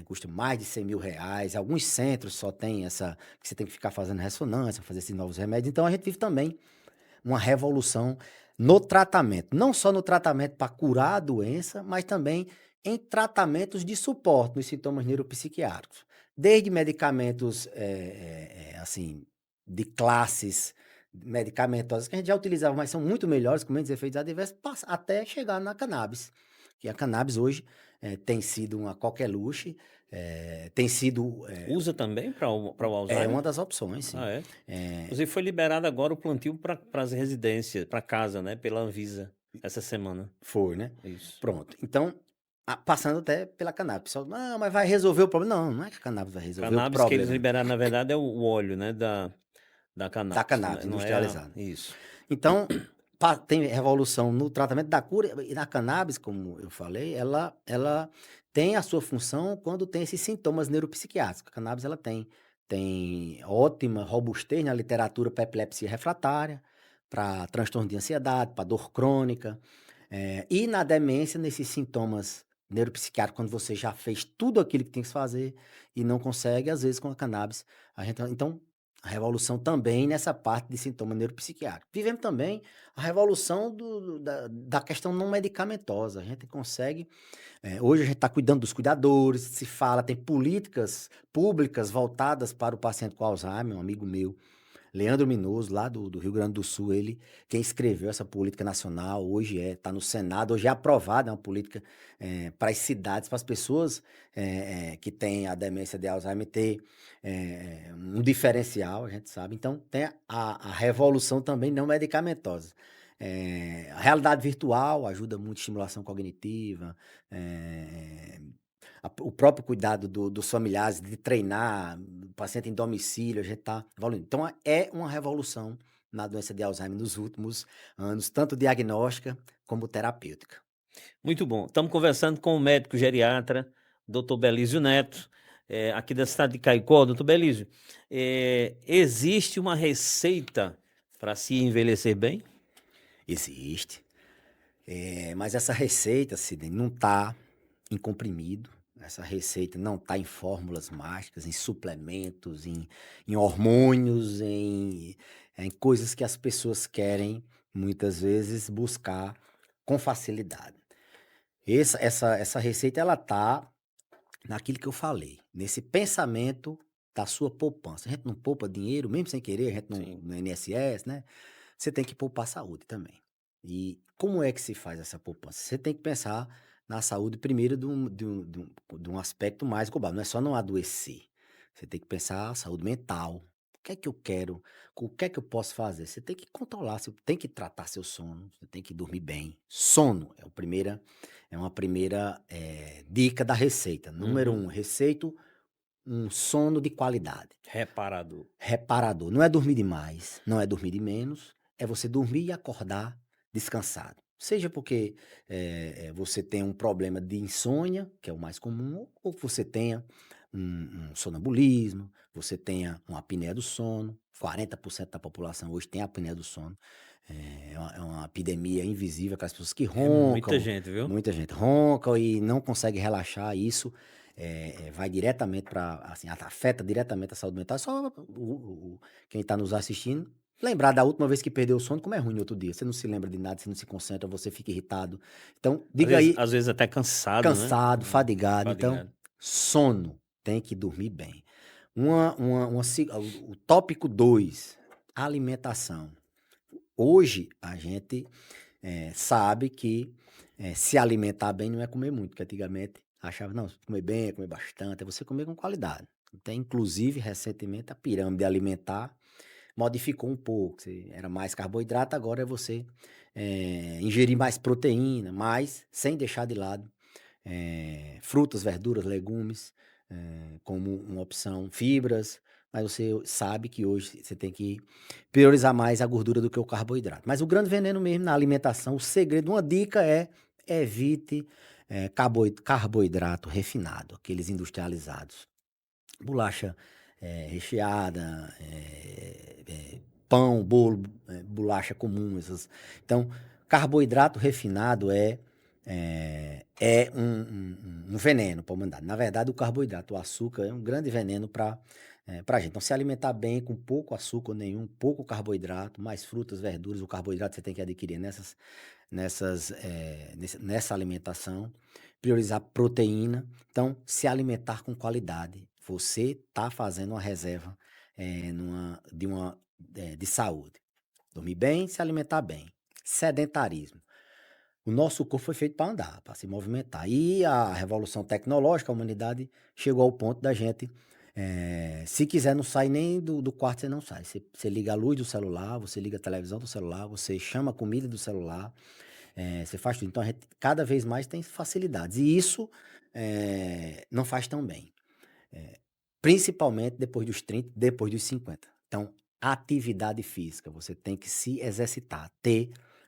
custa mais de R$100.000. Alguns centros só tem que você tem que ficar fazendo ressonância, fazer esses novos remédios. Então a gente vive também uma revolução no tratamento, não só no tratamento para curar a doença, mas também em tratamentos de suporte nos sintomas neuropsiquiátricos. Desde medicamentos, assim, de classes medicamentosas que a gente já utilizava, mas são muito melhores, com menos efeitos adversos, até chegar na cannabis. Que a cannabis hoje tem sido uma coqueluche, tem sido Usa também para o Alzheimer? uma das opções, sim. Ah, é? Inclusive foi liberado agora o plantio para as residências, para casa, né, pela Anvisa, essa semana. Foi, né? Isso. Pronto. Então, passando até pela cannabis. O pessoal, não, mas vai resolver o problema. Não, não é que a cannabis vai resolver o Cannabis que eles problema liberaram, na verdade, é o óleo, né, da da cannabis, cannabis não é industrializada. isso. Então, tem revolução no tratamento da cura, e na cannabis, como eu falei, ela tem a sua função quando tem esses sintomas neuropsiquiátricos. A cannabis ela tem ótima robustez na literatura para epilepsia refratária, para transtorno de ansiedade, para dor crônica, e na demência, nesses sintomas neuropsiquiátricos, quando você já fez tudo aquilo que tem que se fazer e não consegue, às vezes com a cannabis, então, a revolução também nessa parte de sintoma neuropsiquiátrico. Vivemos também a revolução da questão não medicamentosa. A gente consegue hoje a gente está cuidando dos cuidadores, se fala, tem políticas públicas voltadas para o paciente com Alzheimer, um amigo meu, Leandro Minoso, lá do Rio Grande do Sul, ele quem escreveu essa política nacional, hoje está no Senado, hoje é aprovada, é uma política para as cidades, para as pessoas que têm a demência de Alzheimer ter um diferencial, a gente sabe. Então, tem a revolução também não medicamentosa. A realidade virtual ajuda muito, estimulação cognitiva, eh, o próprio cuidado dos familiares, de treinar o paciente em domicílio, a gente está evoluindo. Então, é uma revolução na doença de Alzheimer nos últimos anos, tanto diagnóstica como terapêutica. Muito bom. Estamos conversando com o médico geriatra, doutor Belísio Neto, aqui da cidade de Caicó. Doutor Belísio, existe uma receita para se envelhecer bem? Existe. Mas essa receita, Sidney, não está em comprimido. Essa receita não está em fórmulas mágicas, em suplementos, em hormônios, em coisas que as pessoas querem, muitas vezes, buscar com facilidade. Essa receita, ela está naquilo que eu falei, nesse pensamento da sua poupança. A gente não poupa dinheiro, mesmo sem querer, a gente não, Sim. no INSS, né? Você tem que poupar saúde também. E como é que se faz essa poupança? Você tem que pensar na saúde primeiro de um aspecto mais global. Não é só não adoecer. Você tem que pensar a saúde mental. O que é que eu quero? O que é que eu posso fazer? Você tem que controlar, você tem que tratar seu sono, você tem que dormir bem. Sono é uma primeira dica da receita. Número Uhum. 1, receito um sono de qualidade. Reparador. Reparador. Não é dormir demais, não é dormir de menos, é você dormir e acordar descansado. Seja porque você tem um problema de insônia, que é o mais comum, ou que você tenha um sonambulismo, você tenha uma apneia do sono. 40% da população hoje tem apneia do sono. É uma epidemia invisível, aquelas pessoas que É muita roncam, gente, viu? muita gente ronca e não consegue relaxar. Isso vai diretamente para, assim, afeta diretamente a saúde mental. Só quem está nos assistindo lembrar da última vez que perdeu o sono, como é ruim no outro dia. Você não se lembra de nada, você não se concentra, você fica irritado. Então, Às diga vezes, aí, às vezes até cansado, né? cansado, fadigado. Então, Fadigado. sono, tem que dormir bem. O tópico 2, alimentação. Hoje, a gente sabe que se alimentar bem não é comer muito, porque antigamente achava, não, comer bem é comer bastante, é você comer com qualidade. Então, inclusive, recentemente, a pirâmide alimentar modificou um pouco. Era mais carboidrato, agora é você ingerir mais proteína, mas sem deixar de lado frutas, verduras, legumes, como uma opção, fibras, mas você sabe que hoje você tem que priorizar mais a gordura do que o carboidrato. Mas o grande veneno mesmo na alimentação, o segredo, uma dica é evite carboidrato refinado, aqueles industrializados. Bolacha recheada, pão, bolo, bolacha comum. Então, carboidrato refinado é um veneno para a humanidade. Na verdade, o carboidrato, o açúcar, é um grande veneno para a gente. Então, se alimentar bem com pouco açúcar nenhum, pouco carboidrato, mais frutas, verduras, o carboidrato você tem que adquirir nessa alimentação. Priorizar proteína. Então, se alimentar com qualidade. Você está fazendo uma reserva de saúde. Dormir bem, se alimentar bem. Sedentarismo. O nosso corpo foi feito para andar, para se movimentar. E a revolução tecnológica, a humanidade chegou ao ponto da gente, se quiser, não sai nem do quarto, você não sai. Você liga a luz do celular, você liga a televisão do celular, você chama a comida do celular, você faz tudo. Então, a gente cada vez mais tem facilidades. E isso não faz tão bem. Principalmente depois dos 30, depois dos 50. Então, atividade física, você tem que se exercitar,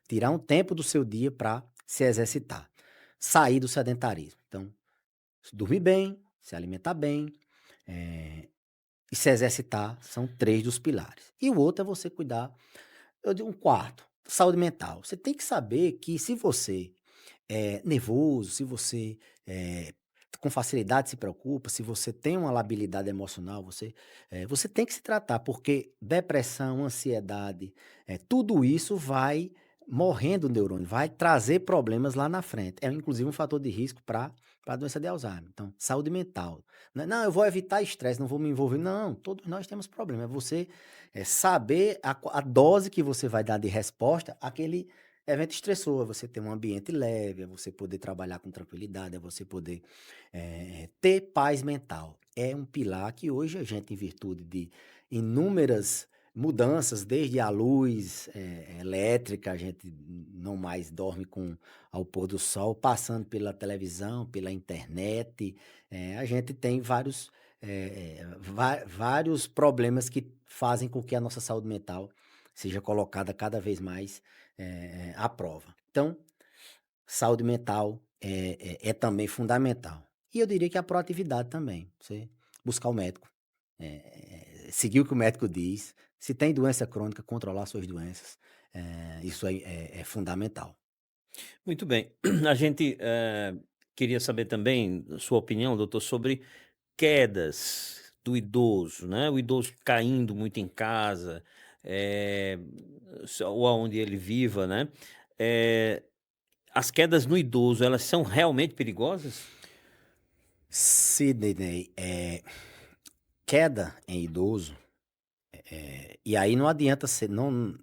tirar um tempo do seu dia para se exercitar, sair do sedentarismo. Então, Dormir bem, se alimentar bem, eh, e se exercitar, são 3 dos pilares. E o outro é você cuidar eu digo um quarto, saúde mental. Você tem que saber que se você é nervoso, se você, eh, com facilidade se preocupa, se você tem uma labilidade emocional, você tem que se tratar, porque depressão, ansiedade, tudo isso vai morrendo o neurônio, vai trazer problemas lá na frente. É inclusive um fator de risco para a doença de Alzheimer. Então, saúde mental. Não, eu vou evitar estresse, não vou me envolver. Não, todos nós temos problema. É você saber a dose que você vai dar de resposta àquele evento estressor, é você ter um ambiente leve, é você poder trabalhar com tranquilidade, é você poder ter paz mental. É um pilar que hoje a gente, em virtude de inúmeras mudanças, desde a luz elétrica, a gente não mais dorme ao pôr do sol, passando pela televisão, pela internet, a gente tem vários problemas que fazem com que a nossa saúde mental seja colocada cada vez mais à prova. Então, saúde mental é também fundamental. E eu diria que a proatividade também, você buscar o médico, seguir o que o médico diz, se tem doença crônica, controlar suas doenças, isso aí é fundamental. Muito bem. A gente, queria saber também a sua opinião, doutor, sobre quedas do idoso, né, o idoso caindo muito em casa, eh, ou aonde ele viva, né. Eh, as quedas no idoso, elas são realmente perigosas? Sidney, queda em idoso, e aí não adianta ser não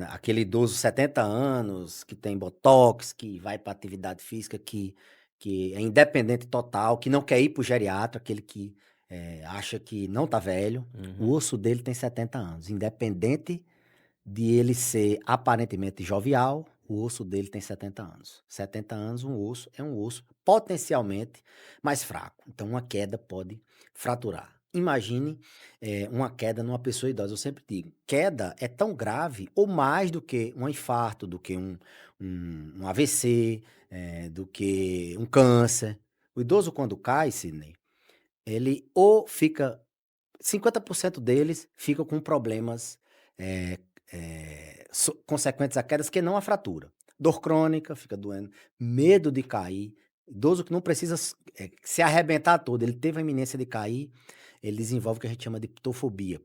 aquele idoso 70 anos que tem botox, que vai para atividade física, que é independente total, que não quer ir para o geriatra, aquele que, acha que não tá velho, o Uhum. osso dele tem 70 anos, independente de ele ser aparentemente jovial, o osso dele tem 70 anos. 70 anos, um osso é um osso potencialmente mais fraco. Então, uma queda pode fraturar. Imagine, uma queda numa pessoa idosa. Eu sempre digo, queda é tão grave ou mais do que um infarto, do que um AVC, do que um câncer. O idoso, quando cai, Sidney, ele ou fica 50% deles ficam com problemas, consequentes a quedas que não a fratura. Dor crônica, fica doendo, medo de cair, idoso que não precisa se arrebentar todo, ele teve a iminência de cair, ele desenvolve o que a gente chama de pitofobia,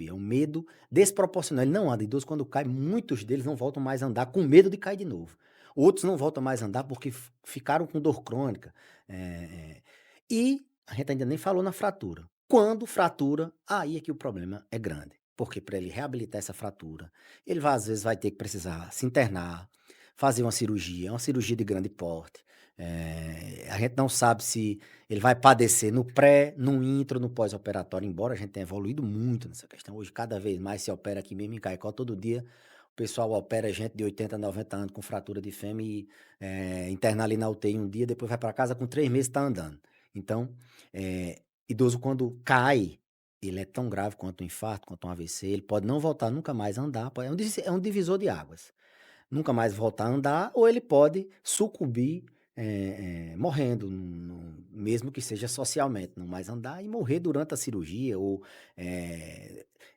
é um medo desproporcional, ele não anda, idoso quando cai, muitos deles não voltam mais a andar com medo de cair de novo. Outros não voltam mais a andar porque ficaram com dor crônica, e a gente ainda nem falou na fratura. Quando fratura, aí é que o problema é grande. Porque para ele reabilitar essa fratura, ele vai, às vezes vai ter que precisar se internar, fazer uma cirurgia de grande porte. A gente não sabe se ele vai padecer no pré, no intro, no pós-operatório, embora a gente tenha evoluído muito nessa questão. Hoje, cada vez mais se opera aqui mesmo em Caicó, todo dia o pessoal opera gente de 80, 90 anos com fratura de fêmur e interna ali na UTI um dia, depois vai para casa com 3 meses está andando. Então, idoso quando cai, ele é tão grave quanto um infarto, quanto um AVC, ele pode não voltar nunca mais a andar, é um divisor de águas. Nunca mais voltar a andar, ou ele pode sucumbir, morrendo, mesmo que seja socialmente, não mais andar e morrer durante a cirurgia, ou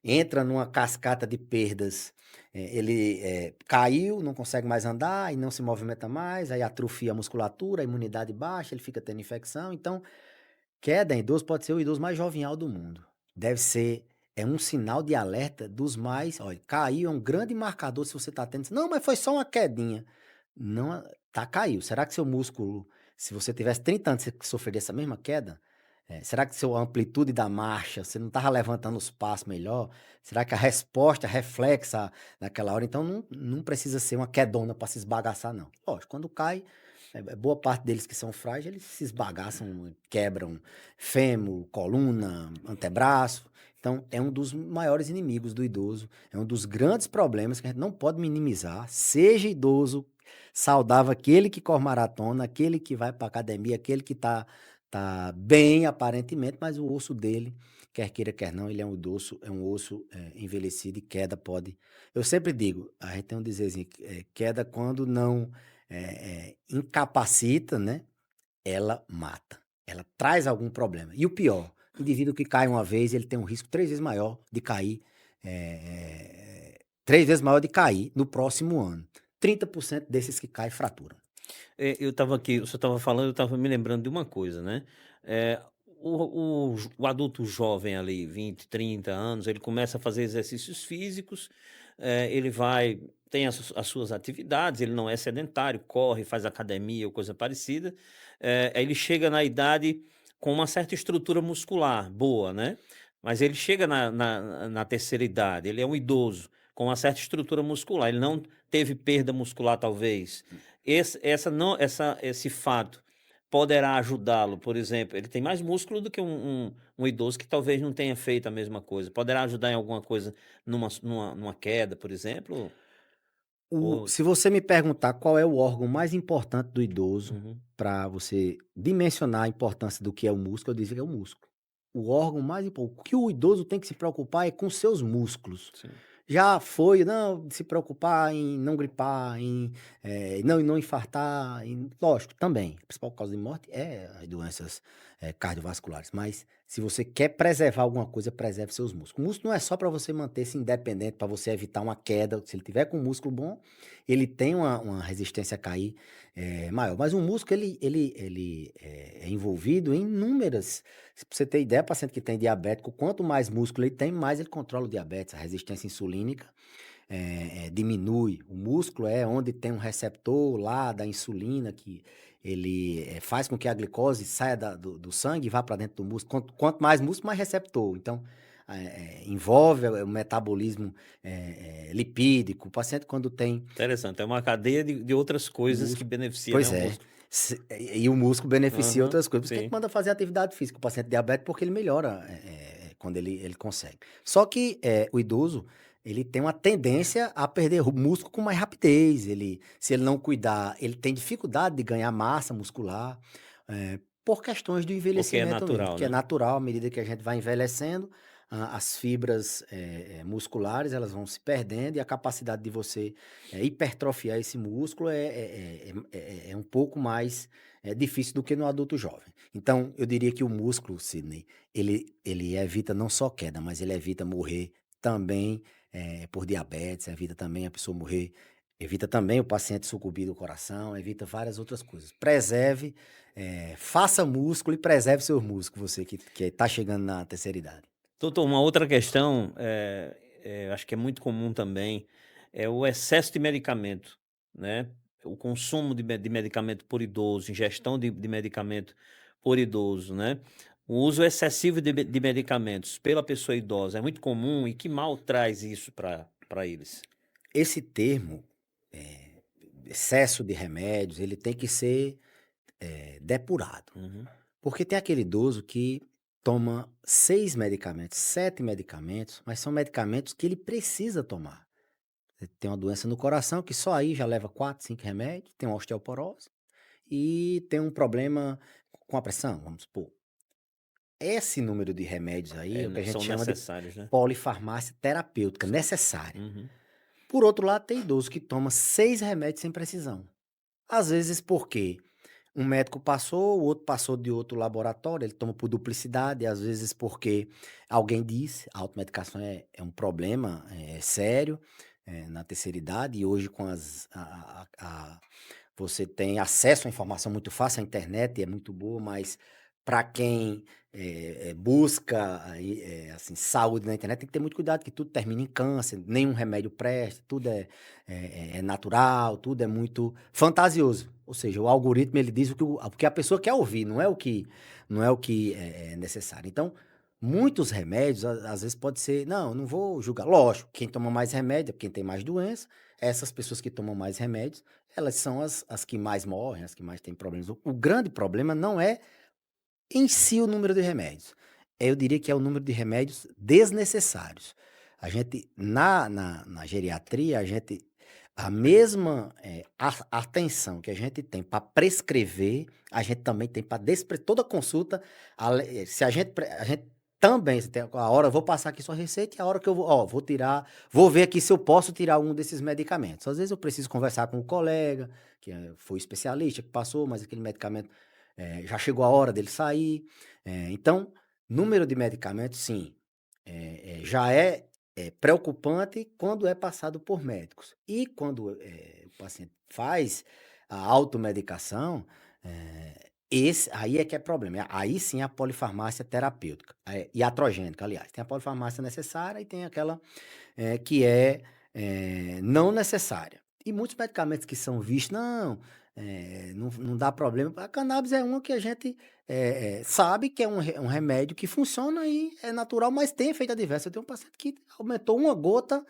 entra numa cascata de perdas. Ele caiu, não consegue mais andar e não se movimenta mais, aí atrofia a musculatura, a imunidade baixa, ele fica tendo infecção. Então, queda em idoso pode ser o idoso mais jovial do mundo. Deve ser um sinal de alerta dos mais olha, caiu é um grande marcador se você está tendo "Não, mas foi só uma quedinha". Não, tá, caiu. Será que seu músculo se você tivesse 30 anos, você sofreria essa mesma queda? Será que sua amplitude da marcha, você não estava levantando os passos melhor? Será que a resposta reflexa naquela hora? Então não precisa ser uma quedona para se esbagaçar não. Lógico, quando cai, boa parte deles que são frágeis, eles se esbagaçam, quebram fêmur, coluna, antebraço. Então, é um dos maiores inimigos do idoso, é um dos grandes problemas que a gente não pode minimizar. Seja idoso, saudável, aquele que corre maratona, aquele que vai para academia, aquele que tá bem aparentemente, mas o osso dele, quer queira, quer não, ele é um osso envelhecido e queda pode. Eu sempre digo, a gente tem um dizerzinho, queda quando não incapacita, né? Ela mata. ela traz algum problema. E o pior, indivíduo que cai uma vez, ele tem um risco 3 vezes maior de cair, 3 vezes maior de cair no próximo ano. 30% desses que caem fraturam. Eu estava aqui, o senhor estava falando, eu estava me lembrando de uma coisa, né? Eh, o adulto jovem ali, 20, 30 anos, ele começa a fazer exercícios físicos, ele vai, tem as suas atividades, ele não é sedentário, corre, faz academia ou coisa parecida. Aí ele chega na idade com uma certa estrutura muscular boa, né? Mas ele chega na terceira idade, ele é um idoso com uma certa estrutura muscular, ele não teve perda muscular, talvez. Esse fato poderá ajudá-lo, por exemplo, ele tem mais músculo do que um idoso que talvez não tenha feito a mesma coisa. Poderá ajudar em alguma coisa numa queda, por exemplo? Ou Se você me perguntar qual é o órgão mais importante do idoso, uhum, para você dimensionar a importância do que é o músculo, eu diria que é o músculo. O órgão mais importante. O que o idoso tem que se preocupar é com seus músculos. sim. Já foi, não, se preocupar em não gripar, não infartar, lógico, também. A principal causa de morte é as doenças cardiovasculares. Mas se você quer preservar alguma coisa, preserve seus músculos. O músculo não é só para você manter-se independente, para você evitar uma queda. Se ele tiver com um músculo bom, ele tem uma resistência a cair maior. Mas o músculo, ele é envolvido em inúmeras. Se você ter ideia, paciente que tem diabético, quanto mais músculo ele tem, mais ele controla o diabetes, a resistência insulínica diminui. O músculo é onde tem um receptor lá da insulina que ele faz com que a glicose saia do sangue e vá para dentro do músculo. Quanto mais músculo, mais receptor. Então, envolve o metabolismo lipídico. O paciente, quando tem Interessante, é uma cadeia de outras coisas que músculo, beneficiam, né, pois o é. músculo. E o músculo beneficia Aham, outras coisas. Por isso que a gente sim. manda fazer atividade física, o paciente diabético, porque ele melhora quando ele consegue. Só que o idoso, ele tem uma tendência a perder o músculo com mais rapidez. Se ele não cuidar, ele tem dificuldade de ganhar massa muscular, por questões do Porque é envelhecimento mesmo, natural, porque é né? natural, à medida que a gente vai envelhecendo, as fibras musculares elas vão se perdendo e a capacidade de você hipertrofiar esse músculo é um pouco mais difícil do que no adulto jovem. Então, eu diria que o músculo, Sidney, ele evita não só queda, mas ele evita morrer também por diabetes, evita também a pessoa morrer, evita também o paciente sucumbir do coração, evita várias outras coisas. Preserve, faça músculo e preserve seus músculos, você que está chegando na terceira idade. Doutor, uma outra questão, acho que é muito comum também, é o excesso de medicamento, né? O consumo de medicamento por idoso, ingestão de medicamento por idoso, né? O uso excessivo de medicamentos pela pessoa idosa é muito comum e que mal traz isso para eles? Esse termo, eh, excesso de remédios, ele tem que ser depurado. Uhum. Porque tem aquele idoso que toma 6 medicamentos, 7 medicamentos, mas são medicamentos que ele precisa tomar. Ele tem uma doença no coração que só aí já leva 4, 5 remédios, tem uma osteoporose e tem um problema com a pressão, vamos supor. Esse número de remédios aí é o que a gente São chama de necessários, né? polifarmácia terapêutica, Sim. necessária. Uhum. Por outro lado, tem idoso que toma 6 remédios sem precisão. Às vezes porque um médico passou, o outro passou de outro laboratório, ele toma por duplicidade, às vezes porque alguém disse, a automedicação é um problema sério na terceira idade, e hoje com você tem acesso à informação muito fácil, a internet é muito boa, mas para quem busca assim, saúde na internet, tem que ter muito cuidado, que tudo termina em câncer, nenhum remédio presta, tudo é natural, tudo é muito fantasioso. Ou seja, o algoritmo ele diz o que a pessoa quer ouvir, não é o que é necessário. Então, muitos remédios, às vezes pode ser, não, eu não vou julgar. Lógico, quem toma mais remédio é quem tem mais doença, essas pessoas que tomam mais remédios, elas são as que mais morrem, as que mais têm problemas. O grande problema não é em si o número de remédios. Eu diria que é o número de remédios desnecessários. A gente, na geriatria, a mesma atenção que a gente tem para prescrever, a gente também tem para toda consulta, se a gente também, se tem a hora, eu vou passar aqui sua receita e a hora que eu vou tirar, vou ver aqui se eu posso tirar um desses medicamentos. Às vezes eu preciso conversar com um colega, que foi especialista, que passou, mas aquele medicamento já chegou a hora dele sair. Então, número de medicamentos, sim, já é preocupante quando é passado por médicos. E quando, o paciente faz a automedicação, esse aí é que é problema. Aí sim é a polifarmácia terapêutica, iatrogênica, aliás. Tem a polifarmácia necessária e tem aquela, que é, não necessária. E muitos medicamentos que são vistos, não, não dá problema. A cannabis é uma que a gente sabe que é um remédio que funciona e é natural, mas tem efeito adverso. Eu tenho um paciente que aumentou uma gota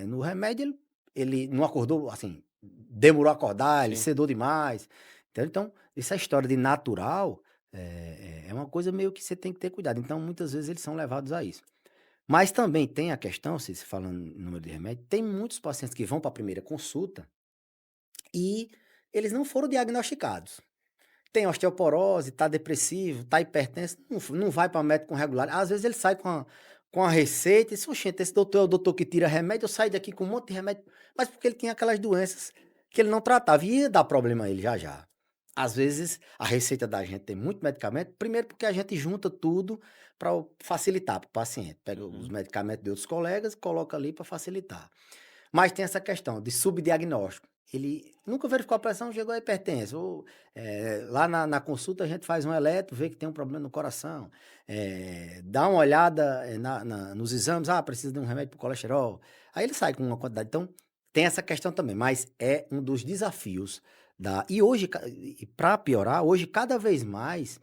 no remédio, ele não acordou, assim, demorou a acordar, ele Sim. sedou demais. Então, essa história de natural é uma coisa meio que você tem que ter cuidado. Então, muitas vezes eles são levados a isso. Mas também tem a questão, se falando em número de remédio, tem muitos pacientes que vão para a primeira consulta e eles não foram diagnosticados. Tem osteoporose, tá depressivo, tá hipertenso, não vai para médico regular. Às vezes ele sai com a receita e diz: "Oxente, esse doutor é o doutor que tira remédio, eu saio daqui com um monte de remédio", mas porque ele tinha aquelas doenças que ele não tratava e ia dar problema a ele já já. Às vezes a receita da gente tem muito medicamento, primeiro porque a gente junta tudo para facilitar para o paciente. Pega os Uhum. medicamentos de outros colegas e coloca ali para facilitar. Mas tem essa questão de subdiagnóstico. Ele nunca verificou a pressão, chegou a hipertenso. Ou, lá na consulta a gente faz um eletro, vê que tem um problema no coração. Dá uma olhada nos exames, precisa de um remédio para o colesterol. Aí ele sai com uma quantidade. Então, tem essa questão também, mas é um dos desafios da. E hoje, para piorar, hoje cada vez mais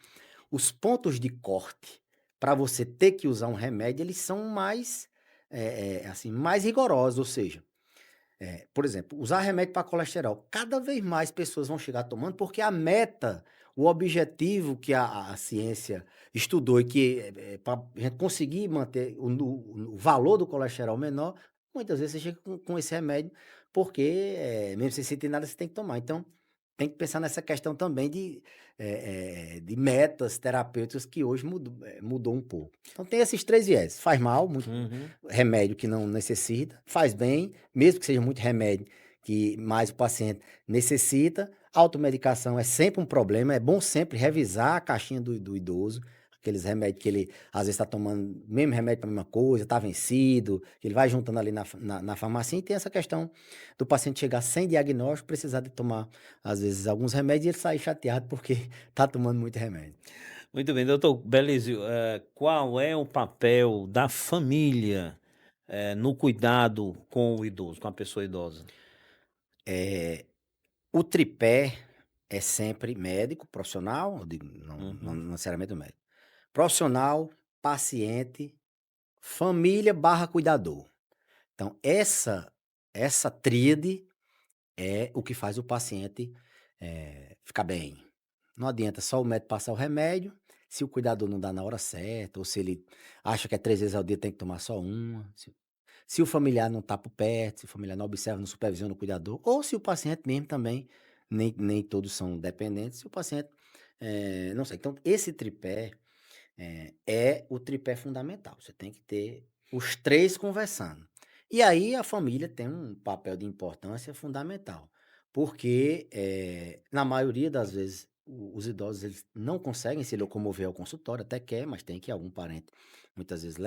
os pontos de corte para você ter que usar um remédio, eles são mais, assim, mais rigorosos, ou seja, por exemplo, usar remédio para colesterol. Cada vez mais pessoas vão chegar tomando, porque a meta, o objetivo que a ciência estudou e que para a gente conseguir manter o valor do colesterol menor, muitas vezes você chega com esse remédio, porque mesmo sem sentir nada, você tem que tomar. Então, tem que pensar nessa questão também de metas terapêuticas que hoje mudou um pouco. Então, tem esses três viés. Faz mal, muito Uhum. remédio que não necessita, faz bem, mesmo que seja muito remédio que mais o paciente necessita. Automedicação é sempre um problema, é bom sempre revisar a caixinha do idoso, aqueles remédios que ele às vezes está tomando mesmo remédio para a mesma coisa, está vencido, que ele vai juntando ali na farmácia, e tem essa questão do paciente chegar sem diagnóstico, precisar de tomar, às vezes, alguns remédios e ele sair chateado porque está tomando muito remédio. Muito bem, doutor Belísio, qual é o papel da família, no cuidado com o idoso, com a pessoa idosa? Eh, o tripé é sempre médico, profissional, eu digo, não Uhum. necessariamente o médico. Profissional, paciente, família barra cuidador. Então, essa tríade é o que faz o paciente ficar bem. Não adianta só o médico passar o remédio, se o cuidador não dá na hora certa, ou se ele acha que é 3 vezes ao dia tem que tomar só uma. Se o familiar não está por perto, se o familiar não observa, não supervisiona o cuidador, ou se o paciente mesmo também, nem todos são dependentes, se o paciente, não sei. Então, esse tripé é o tripé fundamental. Você tem que ter os três conversando. E aí a família tem um papel de importância fundamental, porque na maioria das vezes os idosos eles não conseguem se locomover ao consultório, até quer, mas tem que algum parente muitas vezes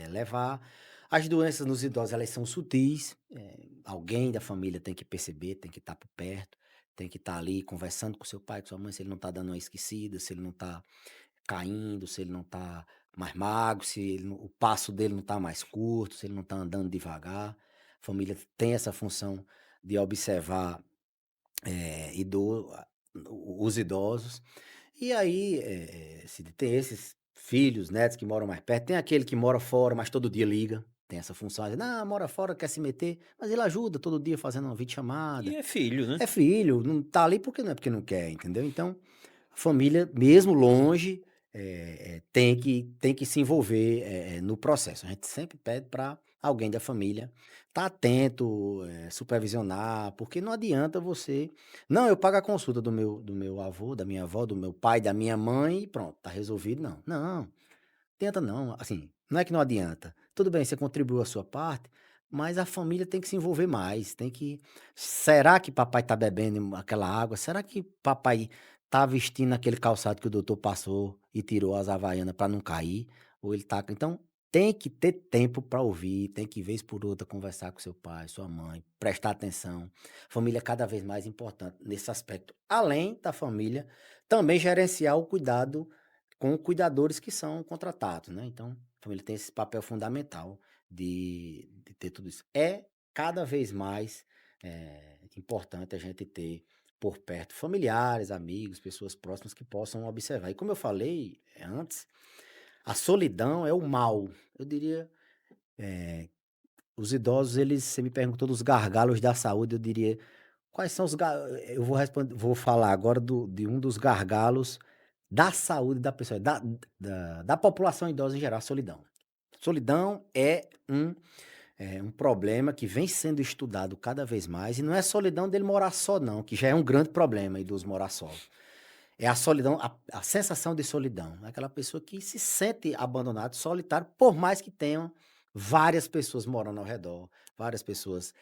levar. As doenças nos idosos elas são sutis, alguém da família tem que perceber, tem que estar por perto, tem que estar ali conversando com seu pai, com sua mãe, se ele não está dando uma esquecida, se ele não está caindo, se ele não tá mais magro, se ele não o passo dele não tá mais curto, se ele não tá andando devagar. A família tem essa função de observar, ido a os idosos. E aí, se tem esses filhos, netos que moram mais perto, tem aquele que mora fora, mas todo dia liga, tem essa função, às vezes: "Não, mora fora, quer se meter", mas ele ajuda todo dia fazendo uma E videochamada. é filho, né? É filho, não tá ali porque não é porque não quer, entendeu. Então, a família, mesmo longe, tem que se envolver, no processo. A gente sempre pede para alguém da família estar atento, supervisionar, porque não adianta você: "Não, eu pago a consulta do meu avô, da minha avó, do meu pai, da minha mãe e pronto, tá resolvido", não. Não, adianta não, assim, não é que não adianta. Tudo bem, você contribuiu a sua parte, mas a família tem que se envolver mais, tem que: "Será que papai está bebendo aquela água? Será que papai tá vestindo aquele calçado que o doutor passou e tirou as havaianas para não cair, ou ele tá então, tem que ter tempo para ouvir, tem que vez por outra conversar com seu pai, sua mãe, prestar atenção. Família é cada vez mais importante nesse aspecto. Além da família, também gerenciar o cuidado com cuidadores que são contratados, né. Então, a família tem esse papel fundamental de ter tudo isso. É cada vez mais, importante a gente ter por perto familiares, amigos, pessoas próximas que possam observar. E como eu falei antes, a solidão é o mal. Eu diria, os idosos, eles você me perguntou dos gargalos da saúde, eu diria, quais são os ga eu vou falar agora de um dos gargalos da saúde da pessoa, da população idosa em geral, a solidão. Solidão é um problema que vem sendo estudado cada vez mais, e não é solidão dele morar só não, que já é um grande problema idoso morar só. É a solidão, a sensação de solidão, é aquela pessoa que se sente abandonado, solitário, por mais que tenham várias pessoas morando ao redor, várias pessoas,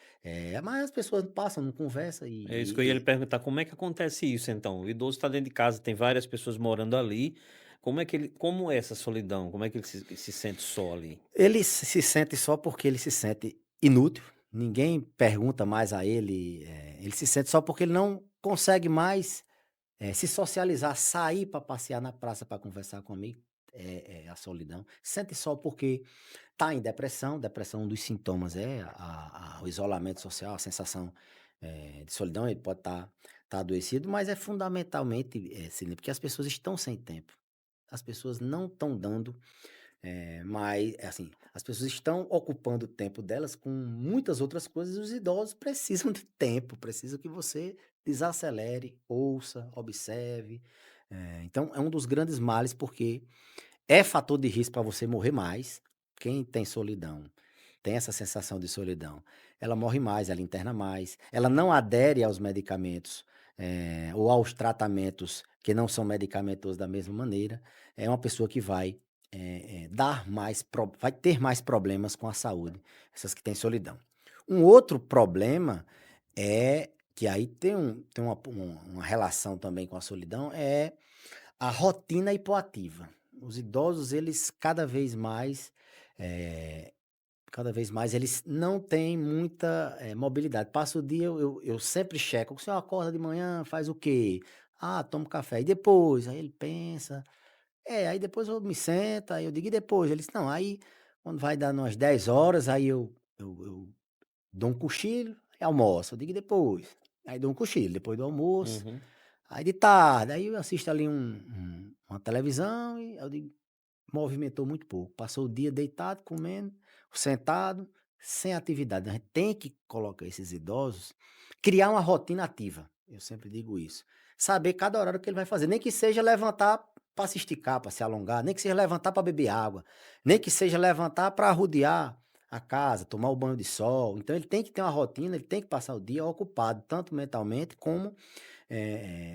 mas as pessoas passam, não conversa É isso que eu ia lhe perguntar, como é que acontece isso então? O idoso está dentro de casa, tem várias pessoas morando ali, como é essa solidão? Como é que ele se sente só ali? ele se sente só porque ele se sente inútil, ninguém pergunta mais a ele, ele se sente só porque ele não consegue mais, se socializar, sair para passear na praça para conversar com amigo, é a solidão. Sente só porque está em depressão, depressão, um dos sintomas é o isolamento social, a sensação, de solidão, ele pode estar adoecido, mas é fundamentalmente, Sidney, porque as pessoas estão sem tempo. As pessoas não estão dando, mas, assim, as pessoas estão ocupando o tempo delas com muitas outras coisas, e os idosos precisam de tempo, precisam que você desacelere, ouça, observe. Então é um dos grandes males, porque é fator de risco para você morrer mais. Quem tem solidão, tem essa sensação de solidão, ela morre mais, ela interna mais, ela não adere aos medicamentos, ou aos tratamentos que não são medicamentosos da mesma maneira. É uma pessoa que vai ter mais problemas com a saúde, essas que têm solidão. Um outro problema é que aí tem uma relação também com a solidão, é a rotina hipoativa. Os idosos, eles eh, cada vez mais eles não têm muita, mobilidade. Passa o dia, eu sempre checo: "O senhor acorda de manhã, faz o quê?". "Ah, tomo café". "E depois?". Aí ele pensa. Aí depois eu me sento, aí eu digo: "E depois?". Ele disse: "Não, aí quando vai dar umas 10 horas, aí eu dou um cochilo e almoço". Eu digo: "E depois?". Aí dou um cochilo, depois do almoço. Uhum. Aí de tarde, aí eu assisto ali uma televisão, e eu digo, movimentou muito pouco. Passou o dia deitado, comendo, sentado, sem atividade. A gente tem que colocar esses idosos, criar uma rotina ativa. Eu sempre digo isso. Saber cada horário que ele vai fazer. Nem que seja levantar para se esticar, para se alongar, nem que seja levantar para beber água, nem que seja levantar para rodear a casa, tomar o banho de sol. Então ele tem que ter uma rotina, ele tem que passar o dia ocupado, tanto mentalmente como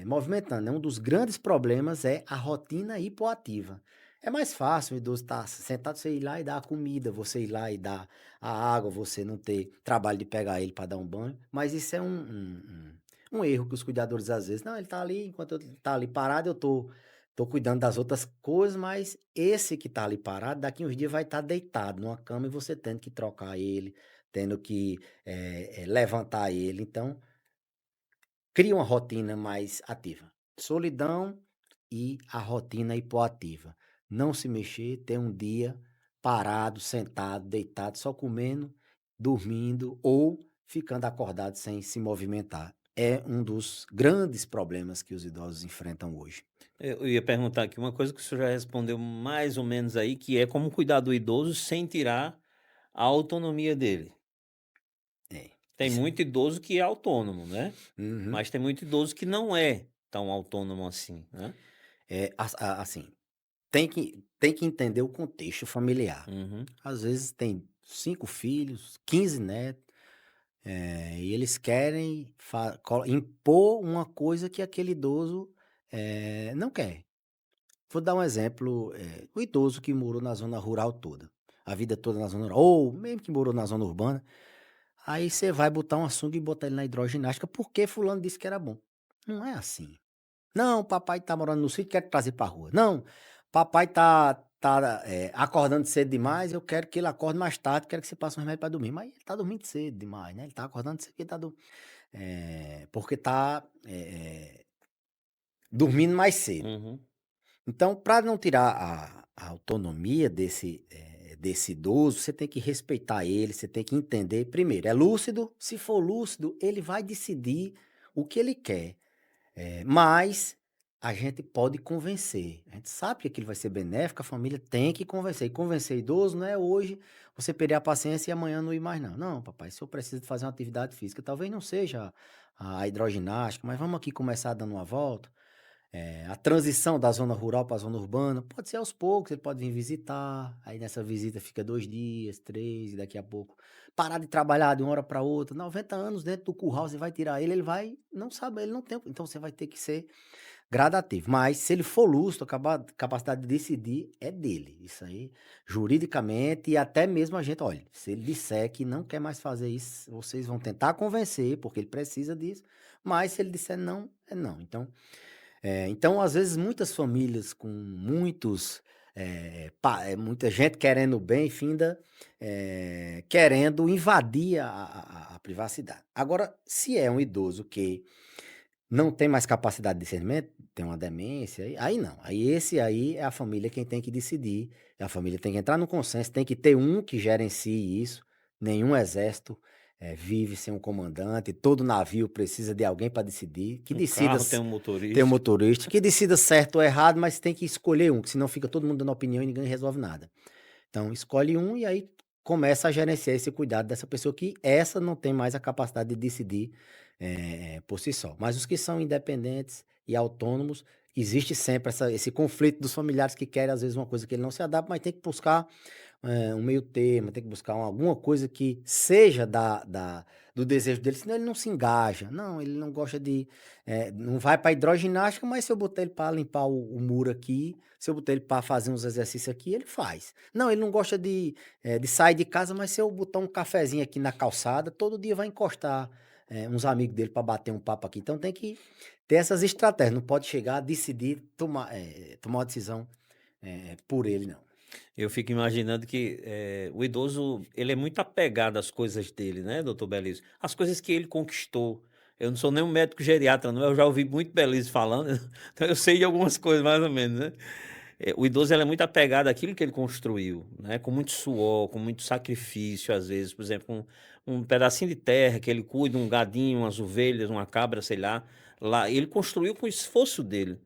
movimentando, né. Um dos grandes problemas é a rotina hipoativa. É mais fácil o idoso estar sentado, você ir lá e dar a comida, você ir lá e dar a água, você não ter trabalho de pegar ele para dar um banho, mas isso é um erro que os cuidadores às vezes: "Não, ele está ali, enquanto ele está ali parado, eu tô cuidando das outras coisas", mas esse que está ali parado, daqui uns dias vai estar deitado numa cama, e você tendo que trocar ele, tendo que, levantar ele. Então cria uma rotina mais ativa. Solidão e a rotina hipoativa. Não se mexer, ter um dia parado, sentado, deitado, só comendo, dormindo ou ficando acordado sem se movimentar. É um dos grandes problemas que os idosos enfrentam hoje. Eu ia perguntar aqui uma coisa que o senhor já respondeu mais ou menos aí, que é como cuidar do idoso sem tirar a autonomia dele. É. Tem Isso. muito idoso que é autônomo, né, Uhum. mas tem muito idoso que não é tão autônomo assim, né. Assim, tem que entender o contexto familiar. Uhum. Às vezes tem 5 filhos, 15 netos. E eles querem impor uma coisa que aquele idoso, não quer. Vou dar um exemplo, o idoso que morou na zona rural toda, a vida toda na zona rural, ou mesmo que morou na zona urbana, aí você vai botar uma sunga e botar ele na hidroginástica, porque fulano disse que era bom. Não é assim. Não, papai tá morando no sítio, quero trazer pra rua. Não, papai tá acordando cedo demais, eu quero que ele acorde mais tarde, quero que você passe um remédio pra dormir. Mas ele tá dormindo cedo demais, né? Ele tá acordando cedo porque tá dormindo mais cedo. Uhum. Então, para não tirar a autonomia desse idoso, você tem que respeitar ele, você tem que entender. Primeiro, é lúcido? Se for lúcido, ele vai decidir o que ele quer. Mas a gente pode convencer. A gente sabe que aquilo vai ser benéfico, a família tem que convencer. E convencer idoso não é hoje você perder a paciência e amanhã não ir mais, não. Não, papai, se eu preciso de fazer uma atividade física, talvez não seja a hidroginástica, mas vamos aqui começar dando uma volta. A transição da zona rural para a zona urbana pode ser aos poucos, ele pode vir visitar, aí nessa visita fica 2 dias, 3, e daqui a pouco parar de trabalhar de uma hora para outra. 90 anos dentro do curral, você vai tirar ele, ele vai, não sabe, ele não tem. Então você vai ter que ser gradativo. Mas se ele for lúcido, a capacidade de decidir é dele. Isso aí, juridicamente, e até mesmo a gente, olha, se ele disser que não quer mais fazer isso, vocês vão tentar convencer, porque ele precisa disso, mas se ele disser não, é não. Então, às vezes, muitas famílias com muita gente querendo o bem, finda querendo invadir a privacidade. Agora, se é um idoso que não tem mais capacidade de discernimento, tem uma demência, aí não. Aí esse aí é a família quem tem que decidir. A família tem que entrar no consenso, tem que ter um que gerencie isso. Nenhum exército vive sem um comandante, todo navio precisa de alguém para decidir, que Um decida carro tem um ter um motorista. motorista, que decida certo ou errado, mas tem que escolher um, que senão fica todo mundo dando opinião e ninguém resolve nada. Então, escolhe um e aí começa a gerenciar esse cuidado dessa pessoa que essa não tem mais a capacidade de decidir por si só. Mas os que são independentes e autônomos, existe sempre esse conflito dos familiares que querem, às vezes, uma coisa que ele não se adapta, mas tem que buscar um meio termo, tem que buscar alguma coisa que seja do desejo dele, senão ele não se engaja. Não, ele não gosta não vai para hidroginástica, mas se eu botar ele para limpar o muro aqui, se eu botar ele para fazer uns exercícios aqui, ele faz. Não, ele não gosta de sair de casa, mas se eu botar um cafezinho aqui na calçada, todo dia vai encostar uns amigos dele para bater um papo aqui. Então tem que ter essas estratégias, não pode chegar a decidir tomar uma decisão por ele, não. Eu fico imaginando que o idoso, ele é muito apegado às coisas dele, né, doutor Belísio? As coisas que ele conquistou. Eu não sou nem um médico geriatra, não. Eu já ouvi muito Belísio falando, então eu sei de algumas coisas mais ou menos, né? O idoso, ele é muito apegado àquilo que ele construiu, né? Com muito suor, com muito sacrifício, às vezes. Por exemplo, um pedacinho de terra que ele cuida, um gadinho, umas ovelhas, uma cabra, sei lá, ele construiu com o esforço dele,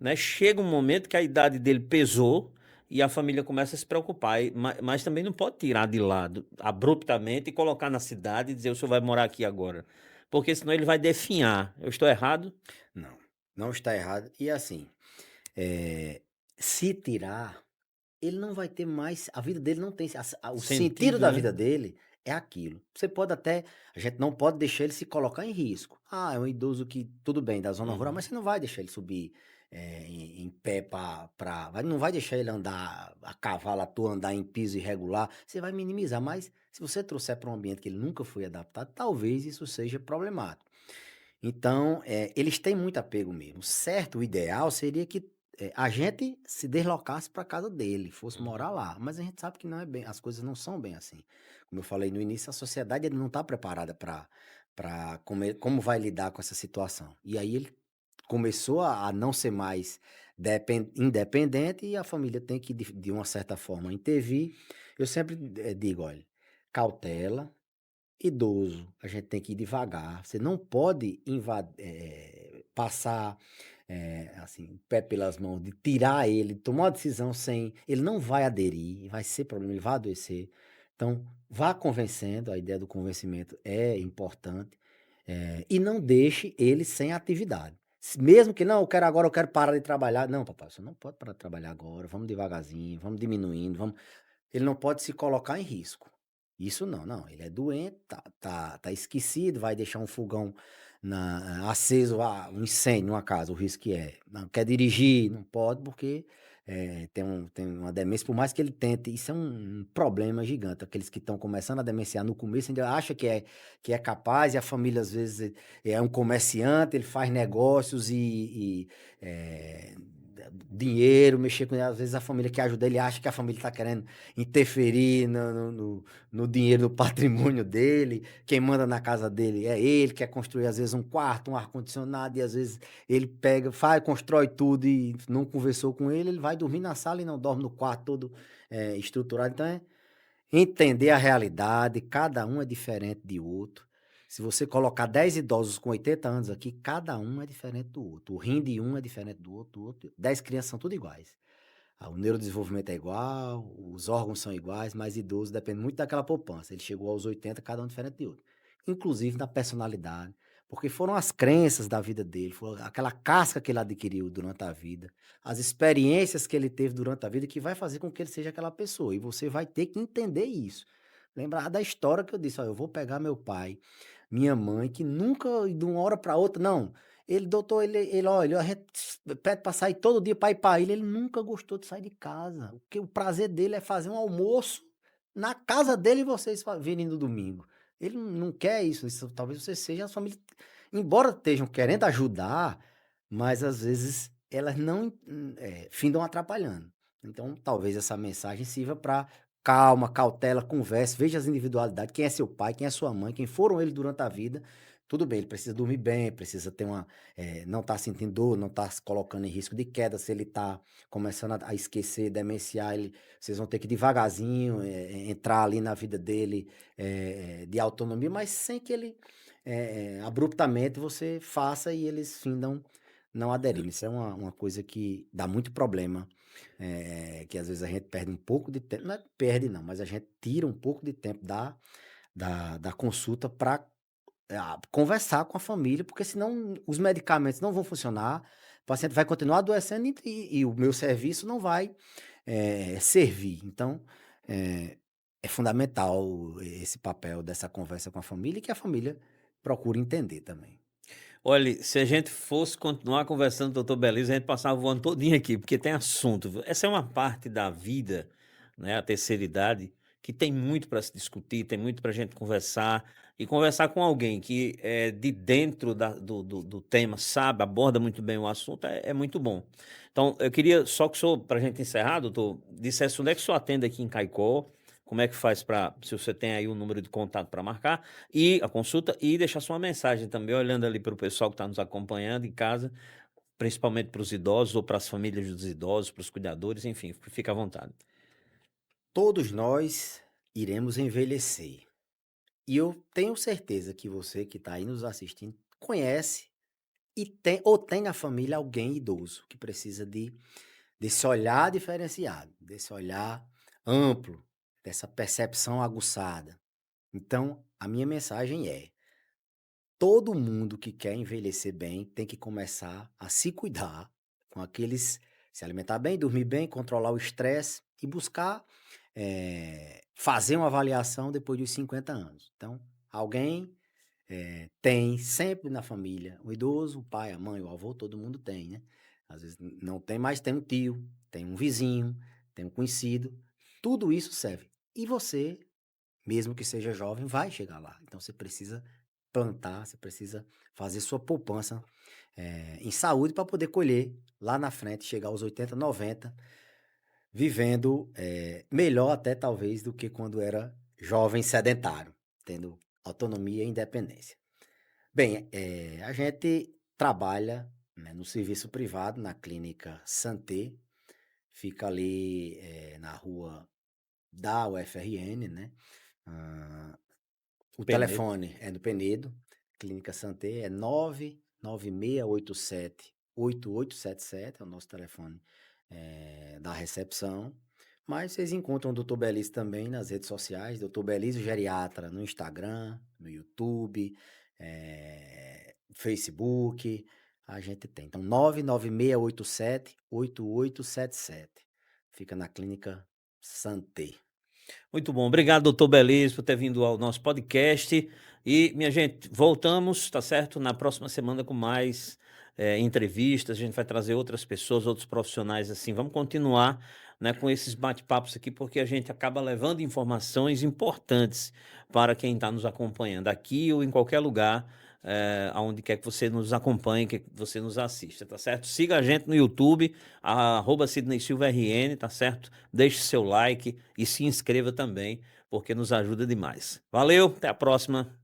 né? Chega um momento que a idade dele pesou e a família começa a se preocupar, mas também não pode tirar de lado abruptamente e colocar na cidade e dizer o senhor vai morar aqui agora, porque senão ele vai definhar. Eu estou errado? Não, não está errado. E assim, eh, se tirar, ele não vai ter mais, a vida dele não tem, o sentido Sentido, da né? vida dele é aquilo. Você pode até, a gente não pode deixar ele se colocar em risco. Ah, é um idoso que, tudo bem, da zona rural, Uhum. mas você não vai deixar ele subir em pé não vai deixar ele andar a cavalo, à toa, andar em piso irregular, você vai minimizar, mas se você trouxer para um ambiente que ele nunca foi adaptado, talvez isso seja problemático. Então, eles têm muito apego mesmo. Certo, o ideal seria que a gente se deslocasse para casa dele, fosse Uhum. morar lá. Mas a gente sabe que não é bem, as coisas não são bem assim. Como eu falei no início, a sociedade ele não está preparada para como vai lidar com essa situação. E aí ele começou a não ser mais independente e a família tem que, de uma certa forma, intervir. Eu sempre digo, olha, cautela, idoso, a gente tem que ir devagar. Você não pode passar assim, o pé pelas mãos, de tirar ele, tomar uma decisão sem. Ele não vai aderir, vai ser problema, ele vai adoecer. Então, vá convencendo, a ideia do convencimento é importante, e não deixe ele sem atividade. Mesmo que não, eu quero agora, eu quero parar de trabalhar. Não, papai, você não pode parar de trabalhar agora. Vamos devagarzinho, vamos diminuindo, vamos. Ele não pode se colocar em risco. Isso não, não. Ele é doente, tá esquecido, vai deixar um fogão aceso, um incêndio numa casa, o risco que é. Não quer dirigir, não pode, porque tem uma demência, por mais que ele tente, isso é um problema gigante. Aqueles que estão começando a demenciar no começo ainda acha que é capaz, e a família às vezes é um comerciante, ele faz negócios eh, dinheiro, mexer com ele. Às vezes a família que ajuda ele acha que a família está querendo interferir no dinheiro, no patrimônio dele. Quem manda na casa dele é ele, quer construir às vezes um quarto, um ar-condicionado, e às vezes ele pega, faz, constrói tudo e não conversou com ele, ele vai dormir na sala e não dorme no quarto todo estruturado. Então é entender a realidade, cada um é diferente de outro. Se você colocar 10 idosos com 80 anos aqui, cada um é diferente do outro. O rim de um é diferente do outro. 10 crianças são tudo iguais. O neurodesenvolvimento é igual, os órgãos são iguais, mas idoso depende muito daquela poupança. Ele chegou aos 80, cada um diferente de outro. Inclusive na personalidade, porque foram as crenças da vida dele, foi aquela casca que ele adquiriu durante a vida, as experiências que ele teve durante a vida que vai fazer com que ele seja aquela pessoa. E você vai ter que entender isso. Lembrar da história que eu disse, ó, eu vou pegar meu pai, minha mãe, que nunca, de uma hora para outra, não. Ele, doutor, olha, a gente pede para sair todo dia para ir para ilha. Ele nunca gostou de sair de casa. O prazer dele é fazer um almoço na casa dele e vocês virem no domingo. Ele não quer isso. Talvez você seja a família. Embora estejam querendo ajudar, mas às vezes elas não findam atrapalhando. Então, talvez essa mensagem sirva para calma, cautela, converse, veja as individualidades, quem é seu pai, quem é sua mãe, quem foram eles durante a vida. Tudo bem, ele precisa dormir bem, precisa ter não tá sentindo dor, não tá se colocando em risco de queda. Se ele tá começando a esquecer, demenciar, vocês vão ter que devagarzinho entrar ali na vida dele de autonomia, mas sem que ele abruptamente você faça e eles findam não aderirem. Isso é uma coisa que dá muito problema, que às vezes a gente perde um pouco de tempo, não é perde não, mas a gente tira um pouco de tempo da consulta para conversar com a família, porque senão os medicamentos não vão funcionar, o paciente vai continuar adoecendo e o meu serviço não vai servir. Então, é fundamental esse papel dessa conversa com a família e que a família procure entender também. Olha, se a gente fosse continuar conversando, doutor Belisa, a gente passava o ano todinho aqui, porque tem assunto. Essa é uma parte da vida, né, a terceira idade, que tem muito para se discutir, tem muito para a gente conversar, e conversar com alguém que é de dentro do tema, sabe, aborda muito bem o assunto, é muito bom. Então, eu queria só que o senhor, para a gente encerrar, doutor, dissesse onde é que o senhor atende aqui em Caicó, como é que faz para, se você tem aí o número de contato para marcar, e a consulta e deixar sua mensagem também, olhando ali para o pessoal que está nos acompanhando em casa, principalmente para os idosos ou para as famílias dos idosos, para os cuidadores, enfim, fica à vontade. Todos nós iremos envelhecer. E eu tenho certeza que você que está aí nos assistindo conhece e tem ou tem na família alguém idoso que precisa desse olhar diferenciado, desse olhar amplo, dessa percepção aguçada. Então, a minha mensagem é: todo mundo que quer envelhecer bem tem que começar a se cuidar com aqueles, se alimentar bem, dormir bem, controlar o estresse e buscar fazer uma avaliação depois dos 50 anos. Então, alguém tem sempre na família um idoso, o pai, a mãe, o avô, todo mundo tem, né? Às vezes não tem, mas tem um tio, tem um vizinho, tem um conhecido. Tudo isso serve. E você, mesmo que seja jovem, vai chegar lá. Então você precisa plantar, você precisa fazer sua poupança em saúde para poder colher lá na frente, chegar aos 80, 90, vivendo melhor até talvez do que quando era jovem sedentário, tendo autonomia e independência. Bem, a gente trabalha, né, no serviço privado, na clínica Santé, fica ali na rua da UFRN, né? Ah, o Penedo. telefone é no Penedo, Clínica Santé, é 99687-8877, é o nosso telefone da recepção. Mas vocês encontram o Dr. Belício também nas redes sociais, Dr. Belício Geriatra no Instagram, no YouTube, Facebook, a gente tem. Então, 99687-8877. Fica na Clínica Santé. Muito bom. Obrigado, doutor Belísio, por ter vindo ao nosso podcast. E, minha gente, voltamos, tá certo? Na próxima semana com mais entrevistas. A gente vai trazer outras pessoas, outros profissionais assim. Vamos continuar, né, com esses bate-papos aqui, porque a gente acaba levando informações importantes para quem está nos acompanhando, aqui ou em qualquer lugar, aonde quer que você nos acompanhe, que você nos assista, tá certo? Siga a gente no YouTube, Sidney Silva RN, tá certo? Deixe seu like e se inscreva também, porque nos ajuda demais. Valeu, até a próxima.